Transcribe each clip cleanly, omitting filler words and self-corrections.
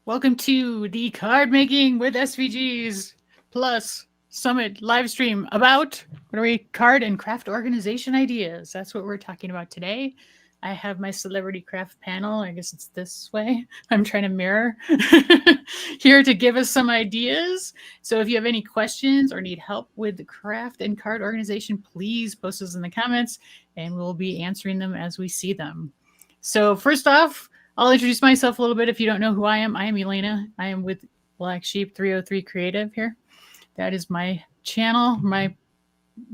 Welcome to the Card Making with SVGs Plus Summit live stream about card and craft organization ideas. That's what we're talking about today. I have my celebrity craft panel. I guess it's this way. I'm trying to mirror here to give us some ideas. So if you have any questions or need help with the craft and card organization, please post those in the comments and we'll be answering them as we see them. So first off, I'll introduce myself a little bit if you don't know who I am. I am Elena. I am with Black Sheep 303 Creative here. That is my channel, my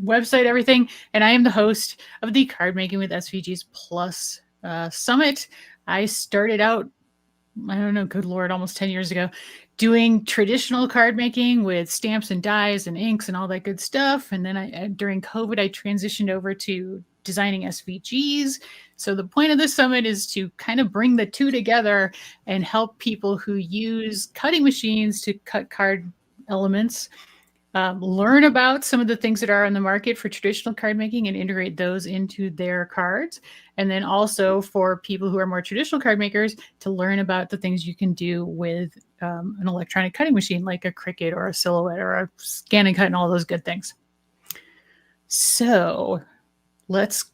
website, everything. And I am the host of the Card Making with SVGs Plus Summit. I started out, I don't know, good Lord, almost 10 years ago, doing traditional card making with stamps and dies and inks and all that good stuff. And then during COVID, I transitioned over to designing SVGs. So the point of this summit is to kind of bring the two together and help people who use cutting machines to cut card elements learn about some of the things that are on the market for traditional card making and integrate those into their cards. And then also for people who are more traditional card makers to learn about the things you can do with an electronic cutting machine like a Cricut or a Silhouette or a Scan and Cut and all those good things. So let's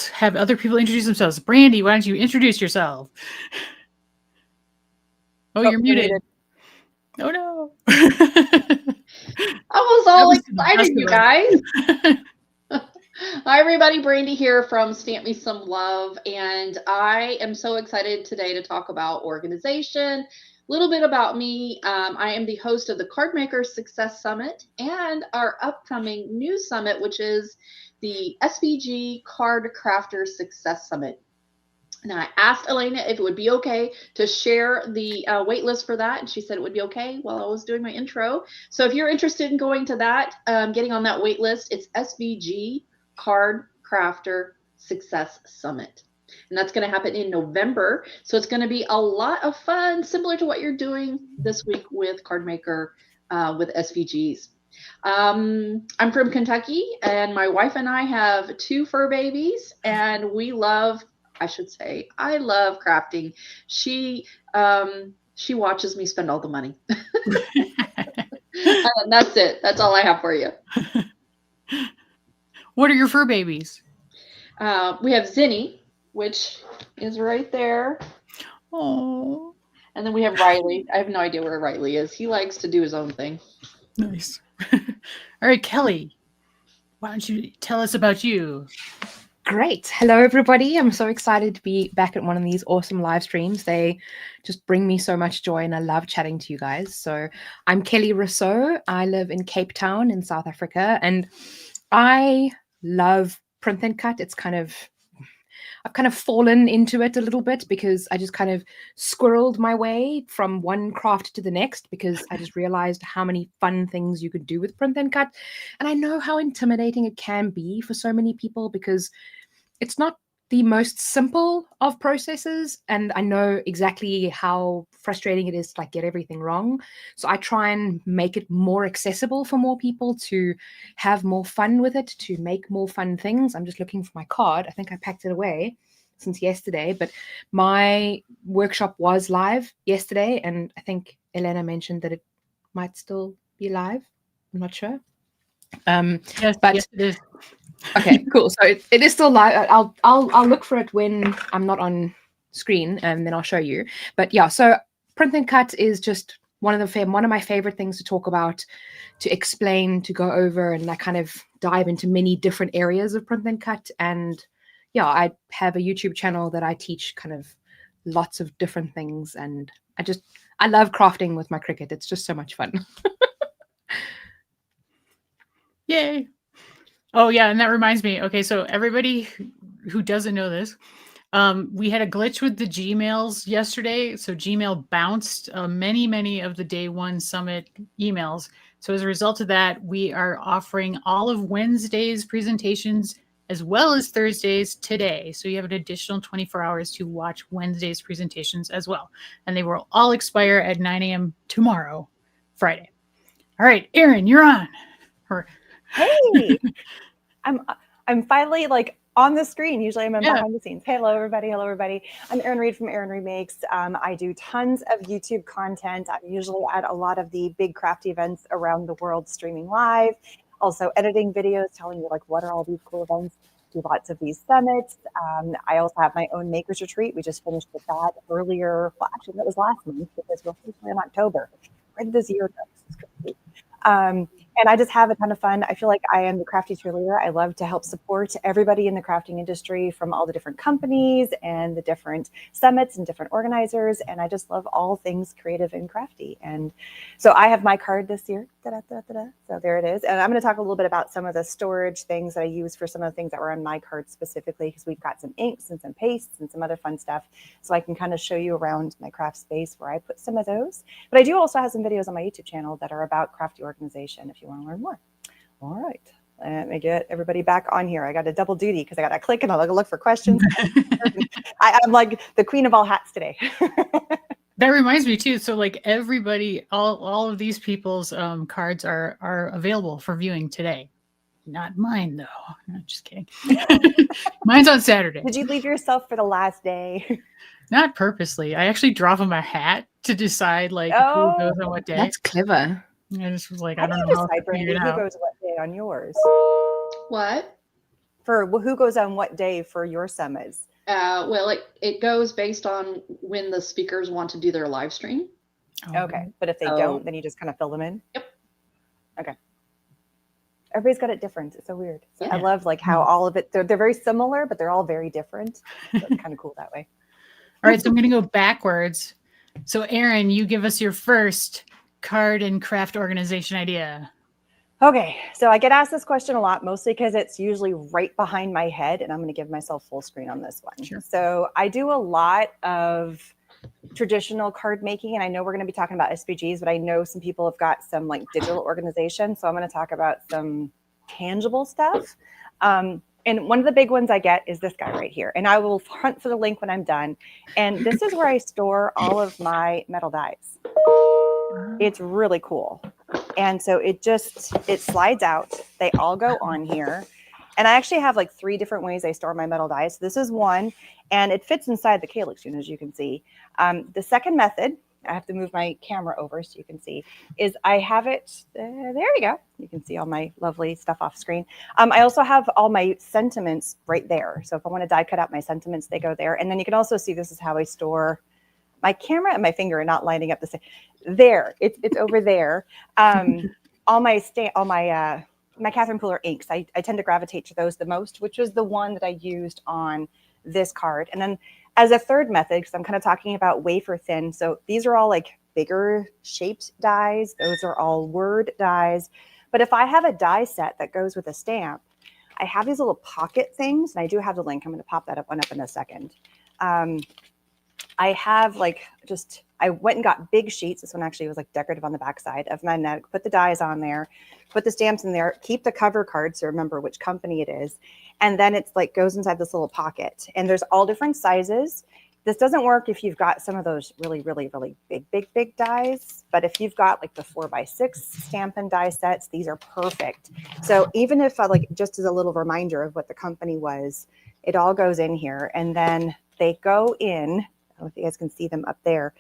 have other people introduce themselves. Brandy, why don't you introduce yourself? Oh, you're muted. Oh no. I was all excited, you guys. Hi, everybody. Brandy here from Stamp Me Some Love. And I am so excited today to talk about organization. A little bit about me. I am the host of the Card Maker Success Summit and our upcoming new summit, which is the SVG Card Crafter Success Summit. Now, I asked Elena if it would be okay to share the wait list for that, and she said it would be okay while I was doing my intro. So if you're interested in going to that, getting on that wait list, it's SVG Card Crafter Success Summit. And that's going to happen in November. So it's going to be a lot of fun, similar to what you're doing this week with Card Maker with SVGs. I'm from Kentucky, and my wife and I have 2 fur babies, and we love, I love crafting. She watches me spend all the money. And that's it. That's all I have for you. What are your fur babies? We have Zinni, which is right there. Oh. And then we have Riley. I have no idea where Riley is. He likes to do his own thing. Nice. All right, Kelly, why don't you tell us about you? Great. Hello, everybody. I'm so excited to be back at one of these awesome live streams. They just bring me so much joy and I love chatting to you guys. So I'm Kelly Rousseau. I live in Cape Town in South Africa and I love print and cut. I've kind of fallen into it a little bit because I just kind of squirreled my way from one craft to the next because I just realized how many fun things you could do with print and cut. And I know how intimidating it can be for so many people because it's not the most simple of processes. And I know exactly how frustrating it is to get everything wrong. So I try and make it more accessible for more people to have more fun with it, to make more fun things. I'm just looking for my card. I think I packed it away since yesterday, but my workshop was live yesterday. And I think Elena mentioned that it might still be live. I'm not sure. Yes, it is. Okay, cool. So it is still live. I'll look for it when I'm not on screen, and then I'll show you. But yeah, so print and cut is just one of my favorite things to talk about, to explain, to go over, and I kind of dive into many different areas of print and cut. And yeah, I have a YouTube channel that I teach kind of lots of different things, and I love crafting with my Cricut. It's just so much fun. Yay. Oh, yeah, and that reminds me. Okay, so everybody who doesn't know this, we had a glitch with the Gmails yesterday. So Gmail bounced many of the day one summit emails. So as a result of that, we are offering all of Wednesday's presentations as well as Thursdays today. So you have an additional 24 hours to watch Wednesday's presentations as well. And they will all expire at 9 a.m. tomorrow, Friday. All right, Erin, you're on. Hey, I'm finally on the screen. Usually I'm Yeah. behind the scenes. Hello, everybody. Hello, everybody. I'm Erin Reed from Erin Remakes. I do tons of YouTube content. I'm usually at a lot of the big craft events around the world streaming live. Also editing videos, telling you like what are all these cool events. Do lots of these summits. I also have my own Makers Retreat. We just finished with that earlier. Well, actually, that was last month because we're officially in October. Where did this year go? This is crazy. And I just have a ton of fun. I feel like I am the crafty cheerleader. I love to help support everybody in the crafting industry from all the different companies and the different summits and different organizers. And I just love all things creative and crafty. And so I have my card this year. Da-da-da-da-da. So there it is. And I'm going to talk a little bit about some of the storage things that I use for some of the things that were on my card specifically, because we've got some inks and some pastes and some other fun stuff. So I can kind of show you around my craft space where I put some of those. But I do also have some videos on my YouTube channel that are about crafty organization if you want to learn more. All right. Let me get everybody back on here. I got a double duty because I got to click and I'll look for questions. I'm like the queen of all hats today. That reminds me too. So like everybody, all of these people's cards are available for viewing today. Not mine though. No, just kidding. Mine's on Saturday. Did you leave yourself for the last day? Not purposely. I actually draw them a hat to decide like who goes on what day. That's clever. I just was like, How I don't do know you how decide, to figure Brandy, it who out. goes what day on yours? What? For who goes on what day for your summits? Well, it goes based on when the speakers want to do their live stream. Okay. But if they Oh. don't, then you just kind of fill them in? Yep. Okay. Everybody's got it different. It's so weird. So I Yeah. love like how all of it, they're very similar, but they're all very different. So it's kind of cool that way. All right, so I'm going to go backwards. So Erin, you give us your first card and craft organization idea. Okay, so I get asked this question a lot, mostly because it's usually right behind my head, and I'm going to give myself full screen on this one. Sure. So I do a lot of traditional card making, and I know we're going to be talking about SVGs, but I know some people have got some like digital organization, so I'm going to talk about some tangible stuff. And one of the big ones I get is this guy right here, and I will hunt for the link when I'm done. And this is where I store all of my metal dies. It's really cool. And so it slides out. They all go on here. And I actually have like 3 different ways I store my metal dies. So this is one, and it fits inside the Calyx unit, as you can see. The second method, I have to move my camera over so you can see, is I have it, there we go. You can see all my lovely stuff off screen. I also have all my sentiments right there. So if I want to die cut out my sentiments, they go there. And then you can also see this is how I store my camera and my finger are not lining up the same. There, it's over there. All my Catherine Pooler inks, I tend to gravitate to those the most, which was the one that I used on this card. And then as a third method, because I'm kind of talking about wafer thin, so these are all like bigger shaped dies. Those are all word dies. But if I have a die set that goes with a stamp, I have these little pocket things, and I do have the link. I'm going to pop that one up in a second. I have I went and got big sheets. This one actually was like decorative on the backside of magnetic. Put the dies on there, put the stamps in there, keep the cover card so remember which company it is. And then it's like goes inside this little pocket. And there's all different sizes. This doesn't work if you've got some of those really, really, really big dies. But if you've got like the 4x6 stamp and die sets, these are perfect. So even if just as a little reminder of what the company was, it all goes in here. And then they go in. I don't know if you guys can see them up there.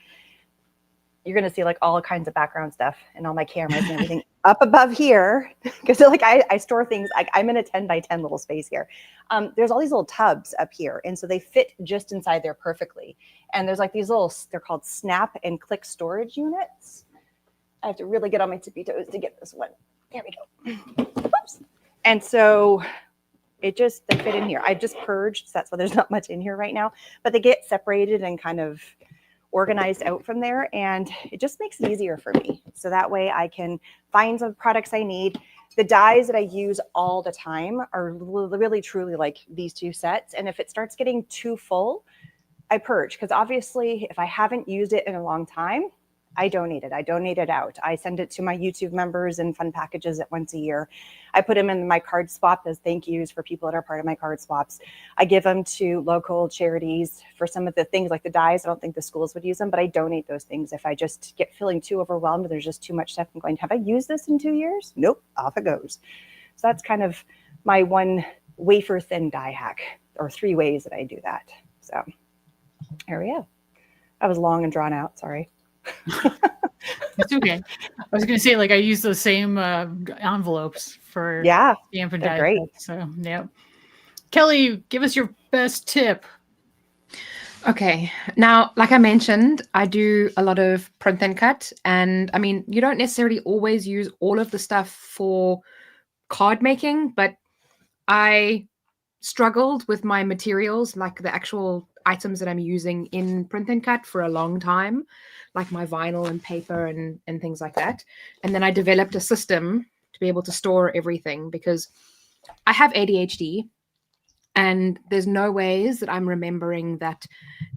You're going to see like all kinds of background stuff and all my cameras and everything up above here. Because like I store things, I'm in a 10 by 10 little space here. There's all these little tubs up here. And so they fit just inside there perfectly. And there's like these little, they're called snap and click storage units. I have to really get on my tippy toes to get this one. There we go. Oops. And so they fit in here. I just purged, so that's why there's not much in here right now. But they get separated and kind of organized out from there, and it just makes it easier for me. So that way I can find some products I need. The dies that I use all the time are really truly like these 2 sets. And if it starts getting too full, I purge, because obviously if I haven't used it in a long time, I donate it. I donate it out. I send it to my YouTube members in fun packages once a year. I put them in my card swap as thank yous for people that are part of my card swaps. I give them to local charities for some of the things like the dies. I don't think the schools would use them, but I donate those things if I just get feeling too overwhelmed. There's just too much stuff. I'm going, have I used this in 2 years? Nope, off it goes. So that's kind of my one wafer thin die hack, or 3 ways that I do that. So here we go. That was long and drawn out. Sorry. It's okay. I was going to say, like, I use the same envelopes for stamp and die great. cut, so yeah. Kelly, give us your best tip. Okay. Now, like I mentioned, I do a lot of print and cut. And I mean, you don't necessarily always use all of the stuff for card making, but I struggled with my materials, like the actual items that I'm using in print and cut for a long time, like my vinyl and paper and things like that. And then I developed a system to be able to store everything because I have ADHD. And there's no ways that I'm remembering that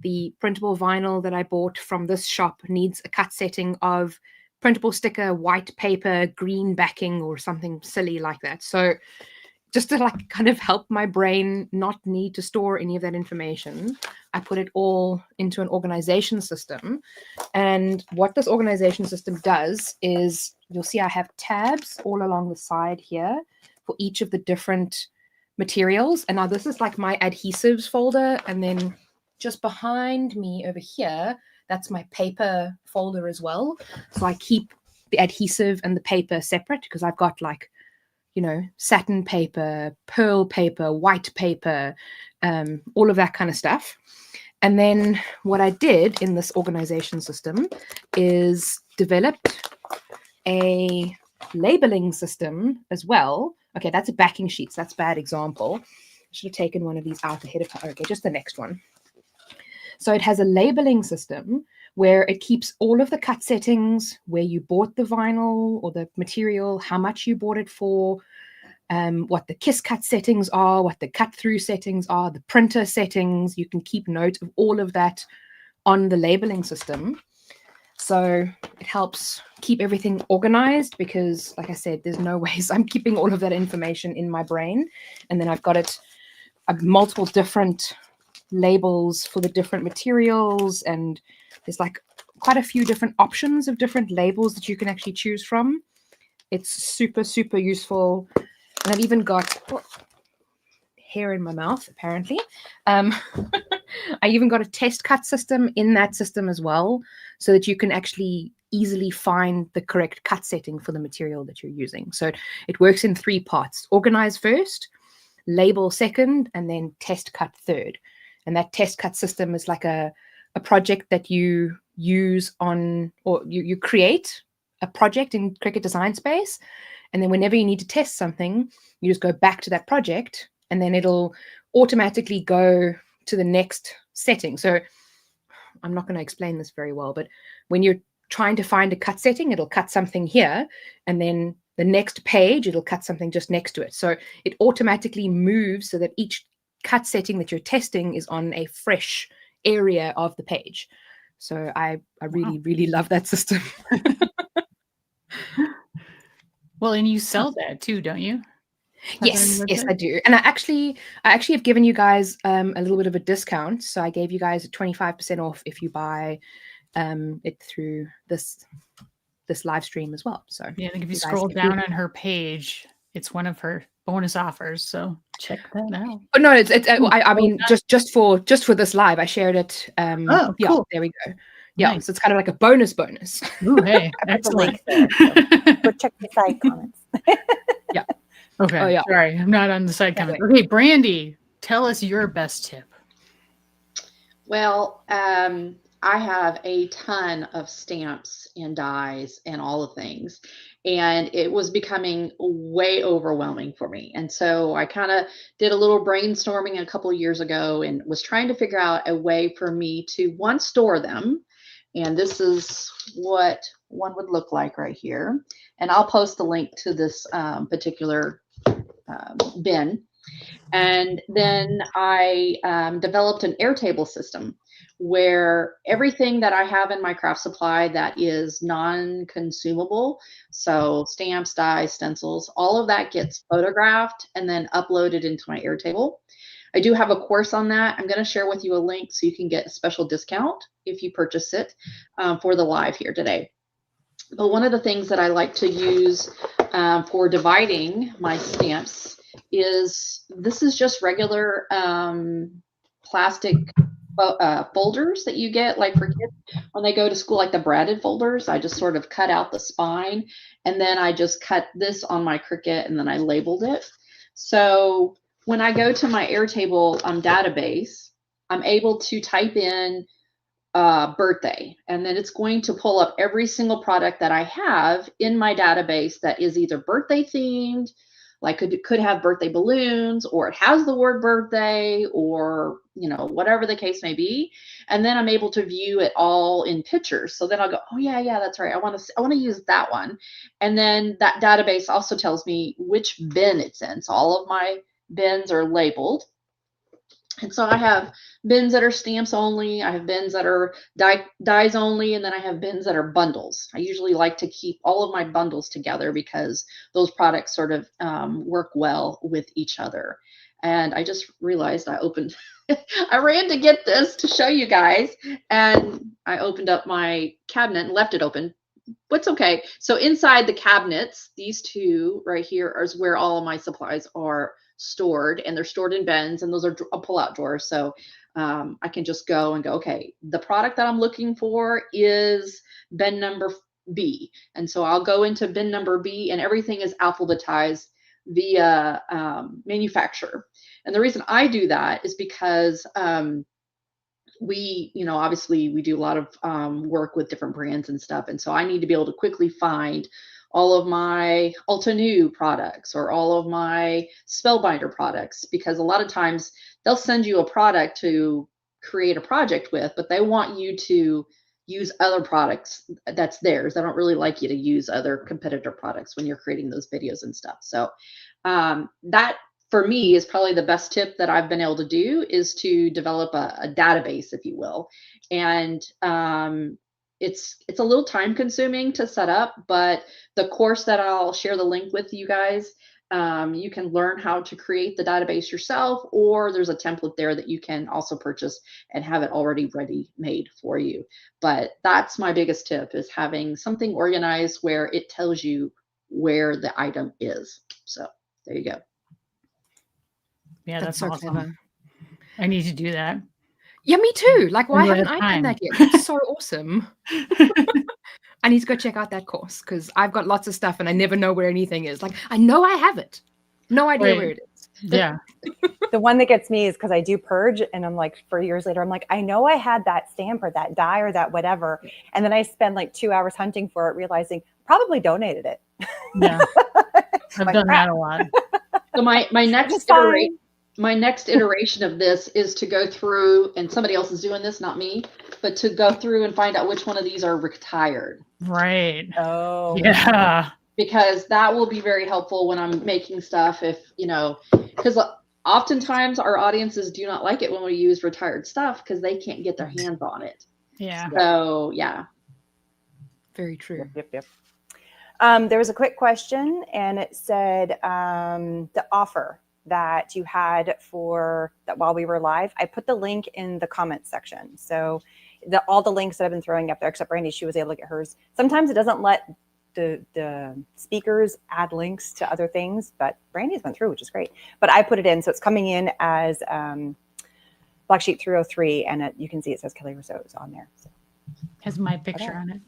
the printable vinyl that I bought from this shop needs a cut setting of printable sticker, white paper, green backing, or something silly like that. So just to like kind of help my brain not need to store any of that information, I put it all into an organization system. And what this organization system does is, you'll see I have tabs all along the side here for each of the different materials. And now this is like my adhesives folder, and then just behind me over here, that's my paper folder as well. So I keep the adhesive and the paper separate because I've got like, you know, satin paper, pearl paper, white paper, all of that kind of stuff. And then what I did in this organization system is developed a labeling system as well. Okay, that's a backing sheet. So that's a bad example. I should have taken one of these out ahead of time. Okay, just the next one. So it has a labeling system where it keeps all of the cut settings, where you bought the vinyl or the material, how much you bought it for, what the kiss cut settings are, what the cut through settings are, the printer settings. You can keep note of all of that on the labeling system. So it helps keep everything organized because, like I said, there's no ways I'm keeping all of that information in my brain. And then I've got it, multiple different labels for the different materials. And there's like quite a few different options of different labels that you can actually choose from. It's super, super useful. And I've even got hair in my mouth, apparently. I even got a test cut system in that system as well, so that you can actually easily find the correct cut setting for the material that you're using. So it works in 3 parts: organize first, label second, and then test cut third. And that test cut system is like a project that you use on, or you create a project in Cricut Design Space. And then whenever you need to test something, you just go back to that project, and then it'll automatically go to the next setting. So I'm not going to explain this very well, but when you're trying to find a cut setting, it'll cut something here, and then the next page, it'll cut something just next to it. So it automatically moves so that each cut setting that you're testing is on a fresh area of the page. So I really, really love that system. Well, and you sell that too, don't you? Yes, I do. And I actually have given you guys a little bit of a discount. So I gave you guys 25% off if you buy it through this live stream as well. So yeah, I think if you scroll down on her page, it's one of her bonus offers. So check that out. Oh no, I mean just for this live, I shared it. Oh, yeah, cool. There we go. Yeah, Nice. so it's kind of like a bonus. Ooh, hey, I put the link excellent. there, so go check the side comments. Yeah. Okay. Oh, yeah. Sorry, I'm not on the side Yeah, comment. Okay, Brandy, tell us your best tip. Well, I have a ton of stamps and dies and all the things, and it was becoming way overwhelming for me. And so I kind of did a little brainstorming a couple of years ago and was trying to figure out a way for me to, one, store them. And this is what one would look like right here. And I'll post the link to this particular bin. And then I developed an Airtable system where everything that I have in my craft supply that is non-consumable, so stamps, dies, stencils, all of that gets photographed and then uploaded into my Airtable. I do have a course on that. I'm going to share with you a link so you can get a special discount if you purchase it for the live here today. But one of the things that I like to use for dividing my stamps is this is just regular plastic folders that you get like for kids when they go to school, like the branded folders. I just sort of cut out the spine, and then I just cut this on my Cricut, and then I labeled it. So when I go to my Airtable database, I'm able to type in birthday, and then it's going to pull up every single product that I have in my database that is either birthday themed, like could have birthday balloons, or it has the word birthday, or whatever the case may be. And then I'm able to view it all in pictures. So then I'll go, oh yeah, that's right. I want to use that one. And then that database also tells me which bin it's in. So all of my bins are labeled. And so I have bins that are stamps only, I have bins that are dies only, and then I have bins that are bundles. I usually like to keep all of my bundles together because those products sort of work well with each other. And I just realized I ran to get this to show you guys, and I opened up my cabinet and left it open. What's okay. So inside the cabinets, these two right here is where all of my supplies are stored, and they're stored in bins, and those are pull-out drawers. So I can just go and go, okay, the product that I'm looking for is bin number B. And so I'll go into bin number B, and everything is alphabetized via manufacturer. And the reason I do that is because we, obviously we do a lot of work with different brands and stuff. And so I need to be able to quickly find all of my Altenew products or all of my Spellbinder products, because a lot of times they'll send you a product to create a project with, but they want you to use other products that's theirs. They don't really like you to use other competitor products when you're creating those videos and stuff. So that for me is probably the best tip that I've been able to do, is to develop a database, if you will. And it's a little time consuming to set up, but the course that I'll share the link with you guys, you can learn how to create the database yourself, or there's a template there that you can also purchase and have it already ready made for you. But that's my biggest tip, is having something organized where it tells you where the item is. So there you go. Yeah, that's so awesome. clever. I need to do that. Yeah, me too. Like, why haven't I time. done that yet? It's so awesome. I need to go check out that course, because I've got lots of stuff and I never know where anything is. Like, I know I have it. No idea where it is. Yeah. The one that gets me is because I do purge, and I'm like, for years later, I'm like, I know I had that stamp or that die or that whatever. And then I spend like 2 hours hunting for it, realizing probably donated it. Yeah. I've like, done that a lot. So my next iteration of this is to go through, and somebody else is doing this, not me, but to go through and find out which one of these are retired. Right. Oh. Yeah. Because that will be very helpful when I'm making stuff, because oftentimes our audiences do not like it when we use retired stuff because they can't get their hands on it. Yeah. So, yeah. Very true. Yep. There was a quick question, and it said the offer that you had for that while we were live. I put the link in the comments section. So all the links that I've been throwing up there, except Brandy, she was able to get hers. Sometimes it doesn't let the speakers add links to other things, but Brandy's went through, which is great. But I put it in, so it's coming in as Black Sheep 303, and you can see it says Kelly Rousseau's on there. So. Has my picture on it.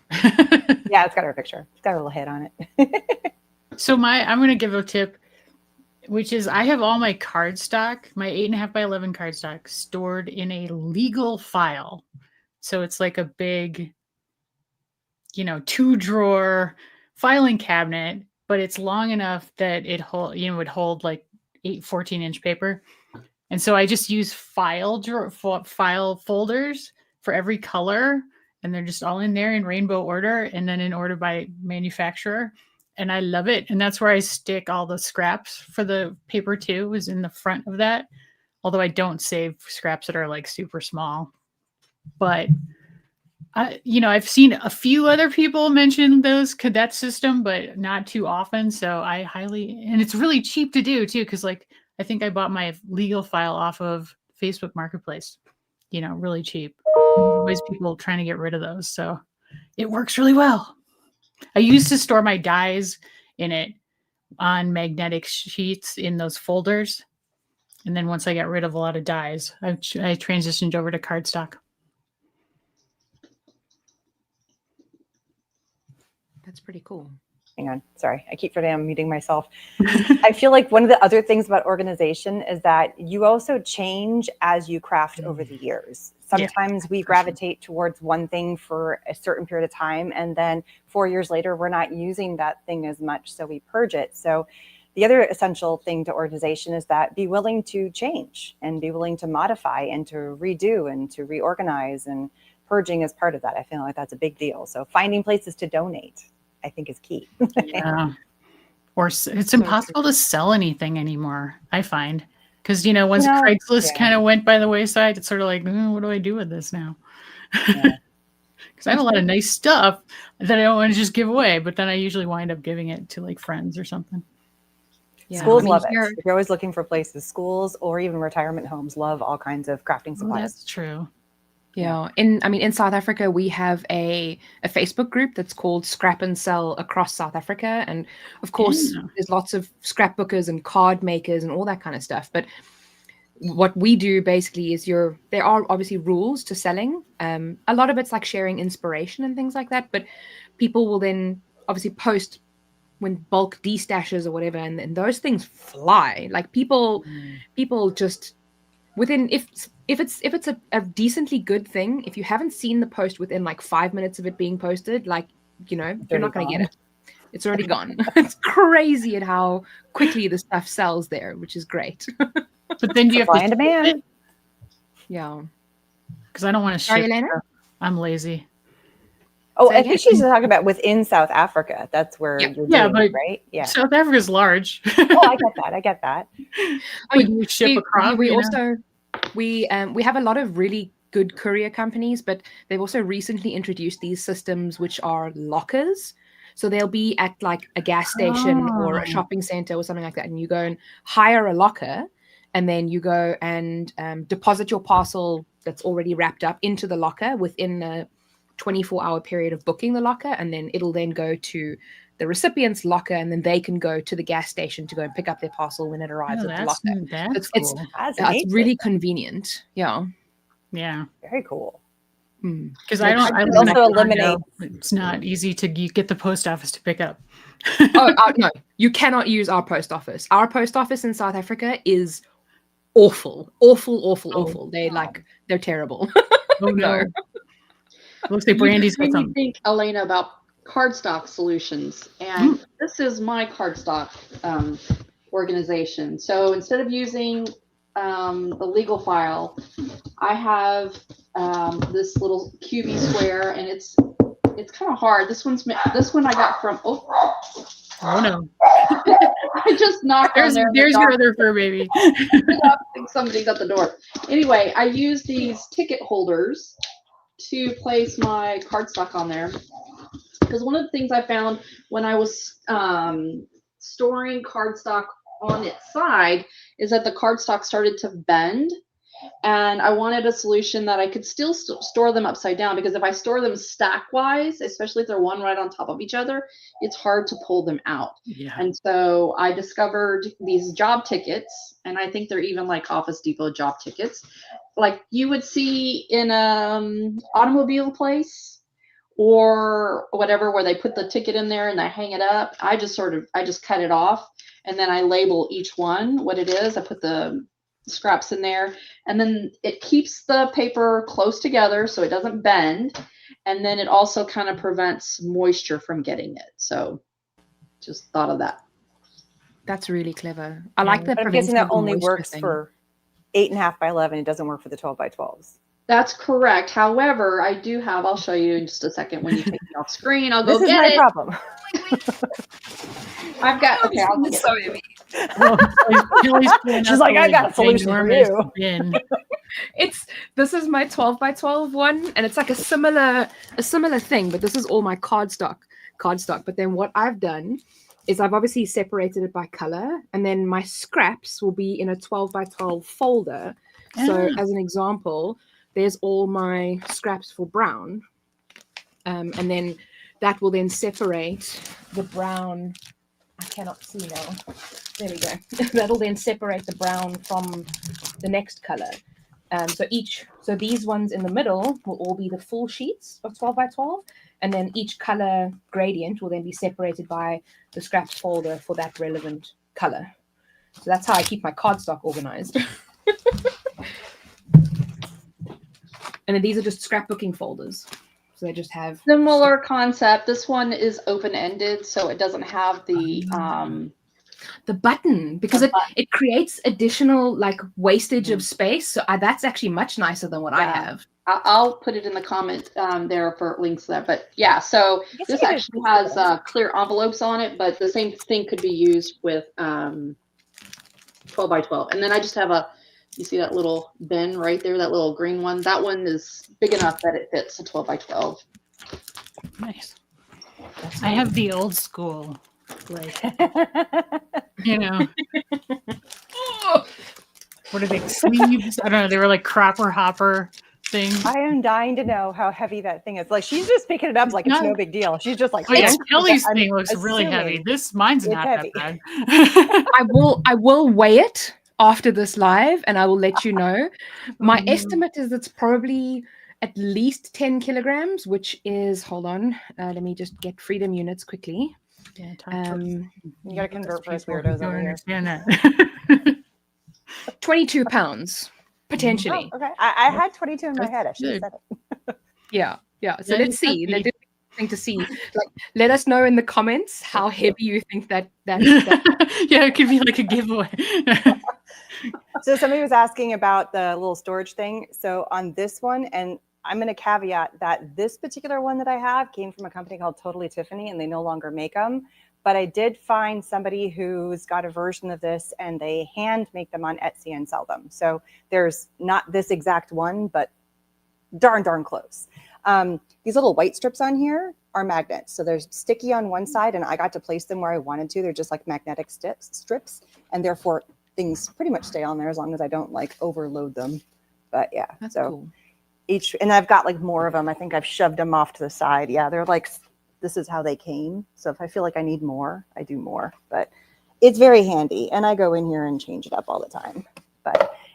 Yeah, it's got her picture. It's got her little head on it. So I'm going to give a tip, which is I have all my cardstock, my 8.5 by 11 cardstock, stored in a legal file. So it's like a big, 2-drawer filing cabinet, but it's long enough that it would hold like 8 14-inch paper. And so I just use file folders for every color, and they're just all in there in rainbow order, and then in order by manufacturer. And I love it. And that's where I stick all the scraps for the paper too, is in the front of that. Although I don't save scraps that are like super small. But I've seen a few other people mention that system, but not too often. So and it's really cheap to do too, because like I think I bought my legal file off of Facebook Marketplace, really cheap. Always people trying to get rid of those. So it works really well. I used to store my dies in it on magnetic sheets in those folders. And then once I got rid of a lot of dies, I transitioned over to cardstock. That's pretty cool. Hang on. Sorry. I keep forgetting I'm muting myself. I feel like one of the other things about organization is that you also change as you craft over the years. Sometimes we gravitate towards one thing for a certain period of time, and then 4 years later, we're not using that thing as much, so we purge it. So the other essential thing to organization is that be willing to change and be willing to modify and to redo and to reorganize, and purging is part of that. I feel like that's a big deal. So finding places to donate, I think, is key. Yeah. Or it's impossible to sell anything anymore, I find. Because, you know, once Craigslist kind of went by the wayside, it's sort of like, what do I do with this now? Because I have a lot of nice stuff that I don't want to just give away, but then I usually wind up giving it to like friends or something. Yeah. Schools love it. If you're always looking for places, schools or even retirement homes love all kinds of crafting supplies. Oh, that's true. Yeah. In South Africa, we have a Facebook group that's called Scrap and Sell Across South Africa. And of course, there's lots of scrapbookers and card makers and all that kind of stuff. But what we do basically is there are obviously rules to selling. A lot of it's like sharing inspiration and things like that. But people will then obviously post when bulk destashes or whatever. And those things fly. Like people just within, if it's a decently good thing, if you haven't seen the post within like 5 minutes of it being posted, like, you know, you're not going to get it. It's already gone. It's crazy at how quickly the stuff sells there, which is great. But then do you have to demand it? Yeah. Because I don't want to ship. I'm lazy. Oh, I think she's talking about within South Africa. That's where you're doing it, right? Yeah. South Africa is large. Oh, I get that. You ship across. We have a lot of really good courier companies, but they've also recently introduced these systems which are lockers. So they'll be at like a gas station or a shopping center or something like that, and you go and hire a locker, and then you go and deposit your parcel that's already wrapped up into the locker within a 24-hour period of booking the locker, and then it'll then go to the recipient's locker, and then they can go to the gas station to go and pick up their parcel when it arrives at the locker. It's really convenient. Yeah. Very cool. Because I also eliminate. It's not easy to get the post office to pick up. No, you cannot use our post office. Our post office in South Africa is awful. They're terrible. Oh no. Looks like Brandy's got something. Think, Elena, about cardstock solutions, and this is my cardstock organization. So instead of using the legal file, I have this little QB square, and it's kind of hard. This one I got from oh no. I just knocked on there. There's your other fur baby. I think somebody's at the door. Anyway, I use these ticket holders to place my cardstock on there, because one of the things I found when I was storing cardstock on its side is that the cardstock started to bend, and I wanted a solution that I could still store them upside down, because if I store them stack wise, especially if they're one right on top of each other, it's hard to pull them out. And so I discovered these job tickets, and I think they're even like Office Depot job tickets, like you would see in automobile place or whatever, where they put the ticket in there and they hang it up. I just cut it off, and then I label each one what it is. I put the scraps in there, and then it keeps the paper close together so it doesn't bend, and then it also kind of prevents moisture from getting it. So just thought of that. That's really clever. I like that. I'm guessing that only works for 8.5 by 11. It doesn't work for the 12 by 12s. That's correct. However, I do have, I'll show you in just a second when you take me off screen. I'll go get it. This is my problem. I've got, okay, I'll get it. She's like, I got a solution for you. This is my 12 by 12 one, and it's like a similar thing, but this is all my cardstock. But then what I've done is I've obviously separated it by color, and then my scraps will be in a 12 by 12 folder. So as an example, there's all my scraps for brown. And then that will then separate the brown I cannot see now. There we go. That'll then separate the brown from the next color. So these ones in the middle will all be the full sheets of 12 by 12, and then each color gradient will then be separated by the scraps folder for that relevant color. So that's how I keep my cardstock organized. And then these are just scrapbooking folders. So they just have similar concept. This one is open-ended, so it doesn't have the button, because it creates additional like wastage of space. So that's actually much nicer than what I have. I'll put it in the comment there for links to that. But yeah, so this actually has clear envelopes on it, but the same thing could be used with 12 by 12. And then I just have you see that little bin right there, that little green one? That one is big enough that it fits a 12 by 12. Nice. I have the old school, like, you know, what are they, sleeves? I don't know. They were like cropper hopper things. I am dying to know how heavy that thing is. Like, she's just picking it up like it's no big deal. She's just like, oh yeah, Kelly's thing looks really heavy. Mine's not heavy. that bad. I will weigh it after this live, and I will let you know. My estimate is it's probably at least 10 kilograms, which is, hold on, let me just get freedom units quickly. Yeah, you got to convert for us weirdos over here. Understand that. 22 pounds, potentially. Oh, okay. I had 22 in my head. I should have said it. Yeah. So let's see. Let's do something to see. Like, let us know in the comments how heavy you think that. Yeah, it could be like a giveaway. So somebody was asking about the little storage thing. So on this one, and I'm going to caveat that this particular one that I have came from a company called Totally Tiffany, and they no longer make them. But I did find somebody who's got a version of this, and they hand make them on Etsy and sell them. So there's not this exact one, but darn close. These little white strips on here are magnets. So they're sticky on one side, and I got to place them where I wanted to. They're just like magnetic strips, and therefore things pretty much stay on there as long as I don't like overload them. But yeah, that's so cool. And I've got like more of them. I think I've shoved them off to the side. Yeah, they're like, this is how they came. So if I feel like I need more, I do more. But it's very handy, and I go in here and change it up all the time.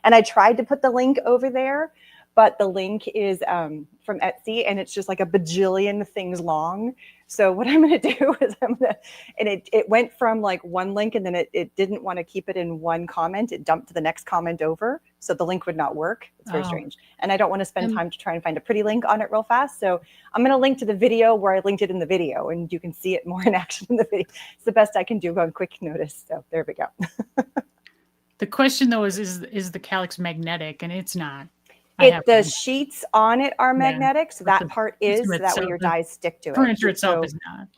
And I tried to put the link over there, but the link is from Etsy, and it's just like a bajillion things long. So what I'm going to do is and it went from like one link, and then it didn't want to keep it in one comment. It dumped to the next comment over. So the link would not work. It's very strange. And I don't want to spend time to try and find a pretty link on it real fast. So I'm going to link to the video where I linked it in the video, and you can see it more in action in the video. It's the best I can do on quick notice. So there we go. The question though is the calyx magnetic? And it's not. The sheets on it are magnetic, so that part is, so that way your dies stick to it. Furniture itself is not.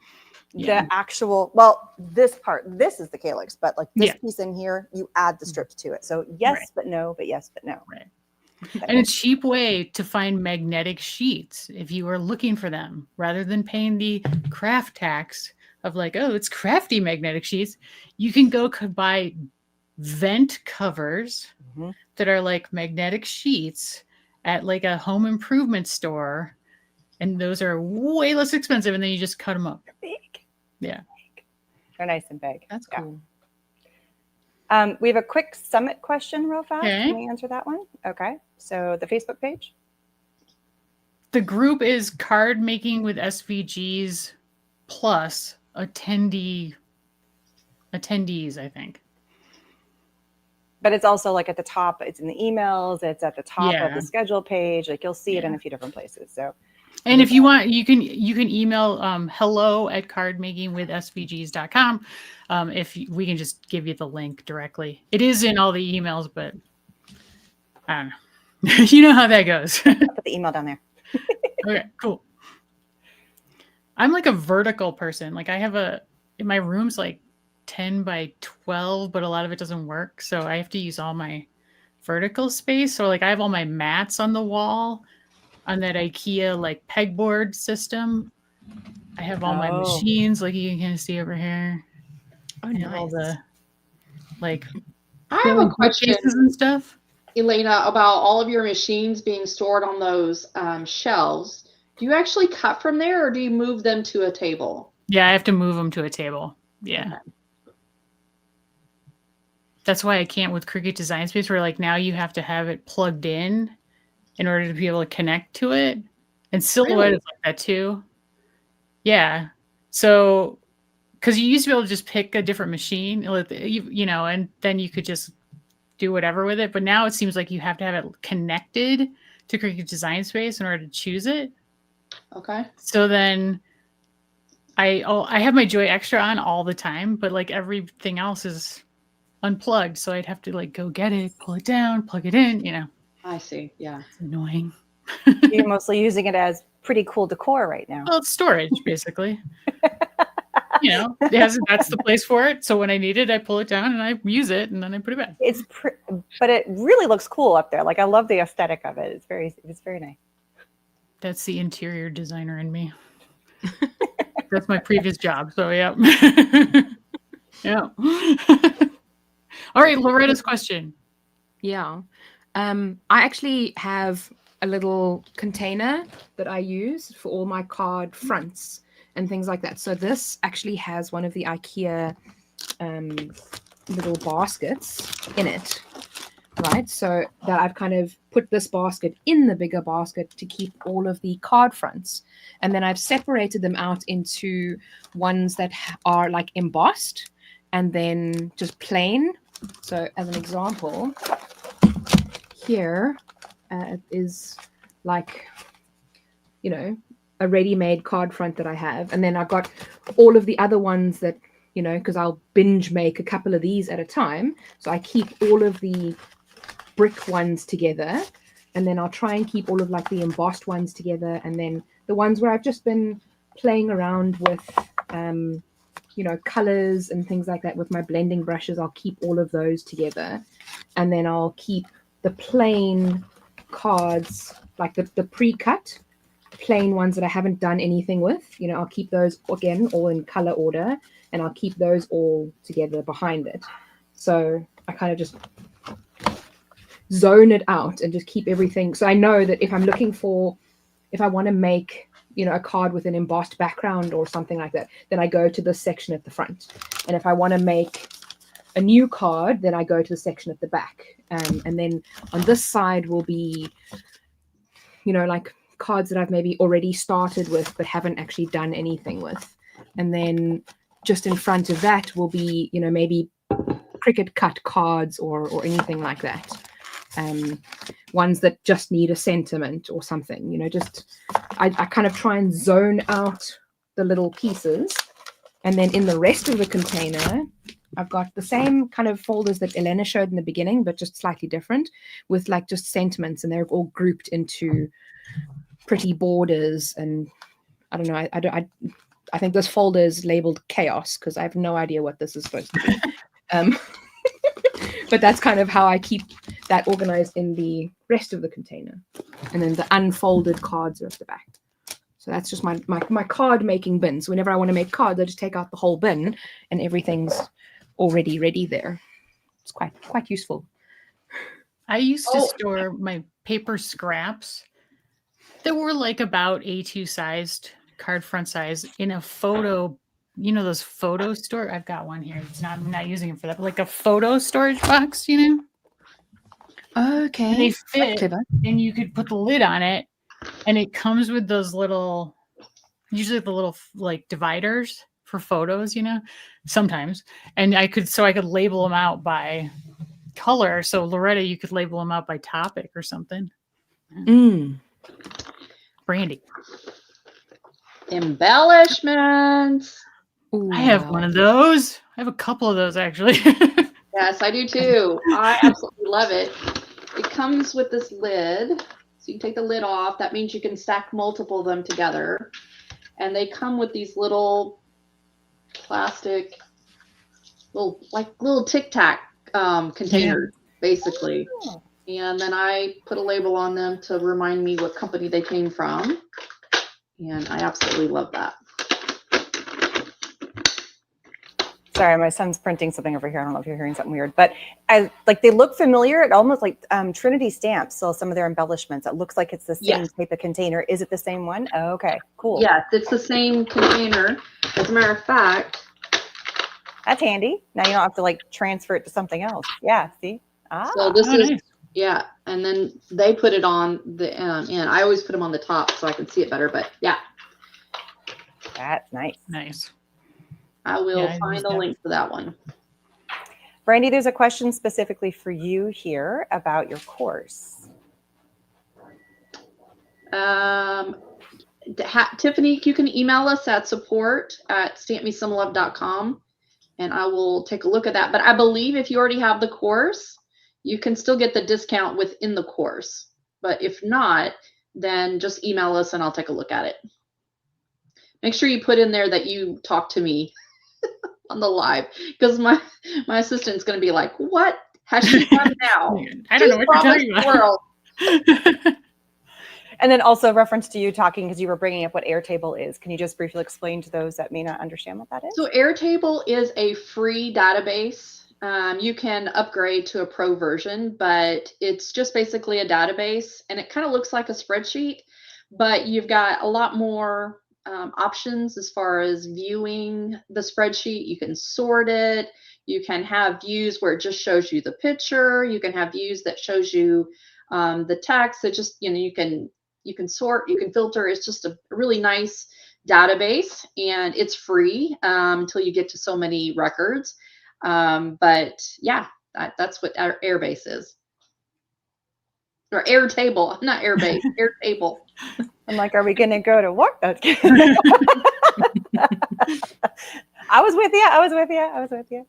The actual, this part, this is the calyx, but like this piece in here, you add the strips to it. So yes, but no, but yes, but no. Right. And a cheap way to find magnetic sheets, if you are looking for them, rather than paying the craft tax of like, oh, it's crafty magnetic sheets, you can go buy vent covers that are like magnetic sheets at like a home improvement store, and those are way less expensive, and then you just cut them up. They're big. Yeah, they're nice and big. That's cool. We have a quick summit question real fast. Okay. Can we answer that one? Okay. So the Facebook page. The group is Card Making with SVGs plus attendees, I think. But it's also like at the top, it's in the emails, it's at the top of the schedule page. Like you'll see it in a few different places. So, and if you want, you can email hello@cardmakingwithsvgs.com. If we can just give you the link directly. It is in all the emails, but I don't know. You know how that goes. I'll put the email down there. Okay, cool. I'm like a vertical person. Like my room's like 10 by 12, but a lot of it doesn't work. So I have to use all my vertical space. So like I have all my mats on the wall on that IKEA like pegboard system. I have all my machines, like you can kind of see over here. Oh, nice. All the like I have a question and stuff. Elena, about all of your machines being stored on those shelves. Do you actually cut from there, or do you move them to a table? Yeah, I have to move them to a table. Yeah. that's why I can't with Cricut Design Space, where like now you have to have it plugged in order to be able to connect to it. And Silhouette is like that too. Yeah. So, because you used to be able to just pick a different machine, you know, and then you could just do whatever with it. But now it seems like you have to have it connected to Cricut Design Space in order to choose it. Okay. So then I have my Joy Extra on all the time, but like everything else is unplugged. So I'd have to like go get it, pull it down, plug it in, you know. I see. Yeah. It's annoying. You're mostly using it as pretty cool decor right now. Well, it's storage, basically. You know, that's the place for it. So when I need it, I pull it down and I use it, and then I put it back. But it really looks cool up there. Like I love the aesthetic of it. It's very nice. That's the interior designer in me. That's my previous job. So yeah. Yeah. All right, Loretta's question. Yeah. I actually have a little container that I use for all my card fronts and things like that. So this actually has one of the IKEA little baskets in it, right? So that I've kind of put this basket in the bigger basket to keep all of the card fronts. And then I've separated them out into ones that are like embossed and then just plain. So as an example, here is like, you know, a ready-made card front that I have. And then I've got all of the other ones that, you know, because I'll binge make a couple of these at a time. So I keep all of the brick ones together. And then I'll try and keep all of like the embossed ones together. And then the ones where I've just been playing around with, you know, colors and things like that with my blending brushes, I'll keep all of those together. And then I'll keep the plain cards, like the pre-cut plain ones that I haven't done anything with, you know, I'll keep those again all in color order, and I'll keep those all together behind it. So I kind of just zone it out and just keep everything. So I know that if I'm looking for, if I want to make, you know, a card with an embossed background or something like that, then I go to this section at the front. And if I want to make a new card, then I go to the section at the back. And then on this side will be, you know, like cards that I've maybe already started with but haven't actually done anything with. And then just in front of that will be, you know, maybe Cricut cut cards or anything like that. Ones that just need a sentiment or something, you know, just I kind of try and zone out the little pieces. And then in the rest of the container, I've got the same kind of folders that Elena showed in the beginning, but just slightly different with like just sentiments, and they're all grouped into pretty borders. And I don't know, I think this folder is labeled chaos because I have no idea what this is supposed to be. But that's kind of how I keep that organized in the rest of the container. And then the unfolded cards are at the back. So that's just my card making bin. So whenever I want to make cards, I just take out the whole bin and everything's already ready there. It's quite useful. I used to store my paper scraps that were like about A2 sized, card front size, in a photo, you know, those photo store. I've got one here. I'm not using it for that, but like a photo storage box, you know? Okay. And they fit, and you could put the lid on it, and it comes with those little, usually the little like dividers for photos, you know, sometimes. And I could label them out by color. So Loretta, you could label them out by topic or something. Brandy. Embellishments. Ooh, I have one of those. I have a couple of those actually. Yes, I do too. I absolutely love it. It comes with this lid. So you can take the lid off. That means you can stack multiple of them together. And they come with these little plastic, little Tic Tac containers, basically. Oh. And then I put a label on them to remind me what company they came from. And I absolutely love that. Sorry, my son's printing something over here. I don't know if you're hearing something weird, but they look familiar. It almost like Trinity stamps. So some of their embellishments, it looks like it's the same type of container. Is it the same one? Oh, okay, cool. Yes, it's the same container. As a matter of fact, That's handy. Now you don't have to like transfer it to something else. Yeah. See? So this is, nice. yeah. And then they put it on the end. I always put them on the top so I can see it better, but yeah, That's nice. Nice. I will Yeah, I find used a that. link for that one. Brandy, there's a question specifically for you here about your course. Tiffany, you can email us at support@stampmesomelove.com and I will take a look at that. But I believe if you already have the course, you can still get the discount within the course. But if not, then just email us and I'll take a look at it. Make sure you put in there that you talk to me on the live, because my assistant's going to be like, what has she done now? I don't know what you're talking Promised about. world. And then also reference to you talking because you were bringing up what Airtable is. Can you just briefly explain to those that may not understand what that is? So Airtable is a free database. You can upgrade to a pro version, but it's just basically a database, and it kind of looks like a spreadsheet, but you've got a lot more options as far as viewing the spreadsheet. You can sort it. You can have views where it just shows you the picture. You can have views that shows you the text. So just, you can sort, you can filter. It's just a really nice database, and it's free until you get to so many records. But yeah, that's what our Airbase is. Or Airtable, not Airbase, Airtable. I'm like, are we going to go to work? I was with you.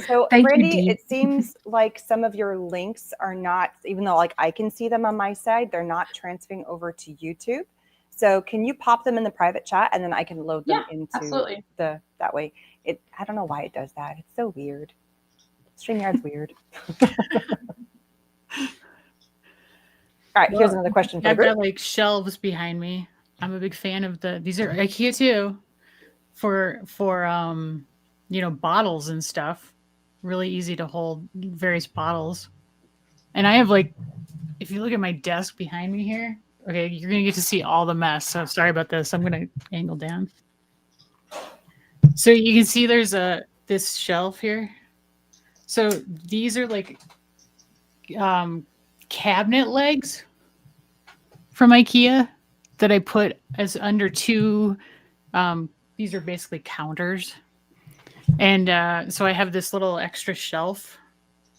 So Thank you, Brandy, Dee. it seems like some of your links are not, even though like I can see them on my side, they're not transferring over to YouTube. So can you pop them in the private chat and then I can load them into absolutely. that way? I don't know why it does that. It's so weird. StreamYard's weird. All right, here's another question for the I've group. got like shelves behind me. I'm a big fan of these are IKEA too, for bottles and stuff. Really easy to hold various bottles. And I have like, if you look at my desk behind me here, okay, you're gonna get to see all the mess. So sorry about this. I'm gonna angle down. So you can see there's this shelf here. So these are like cabinet legs from IKEA that I put as under two. These are basically counters, and so I have this little extra shelf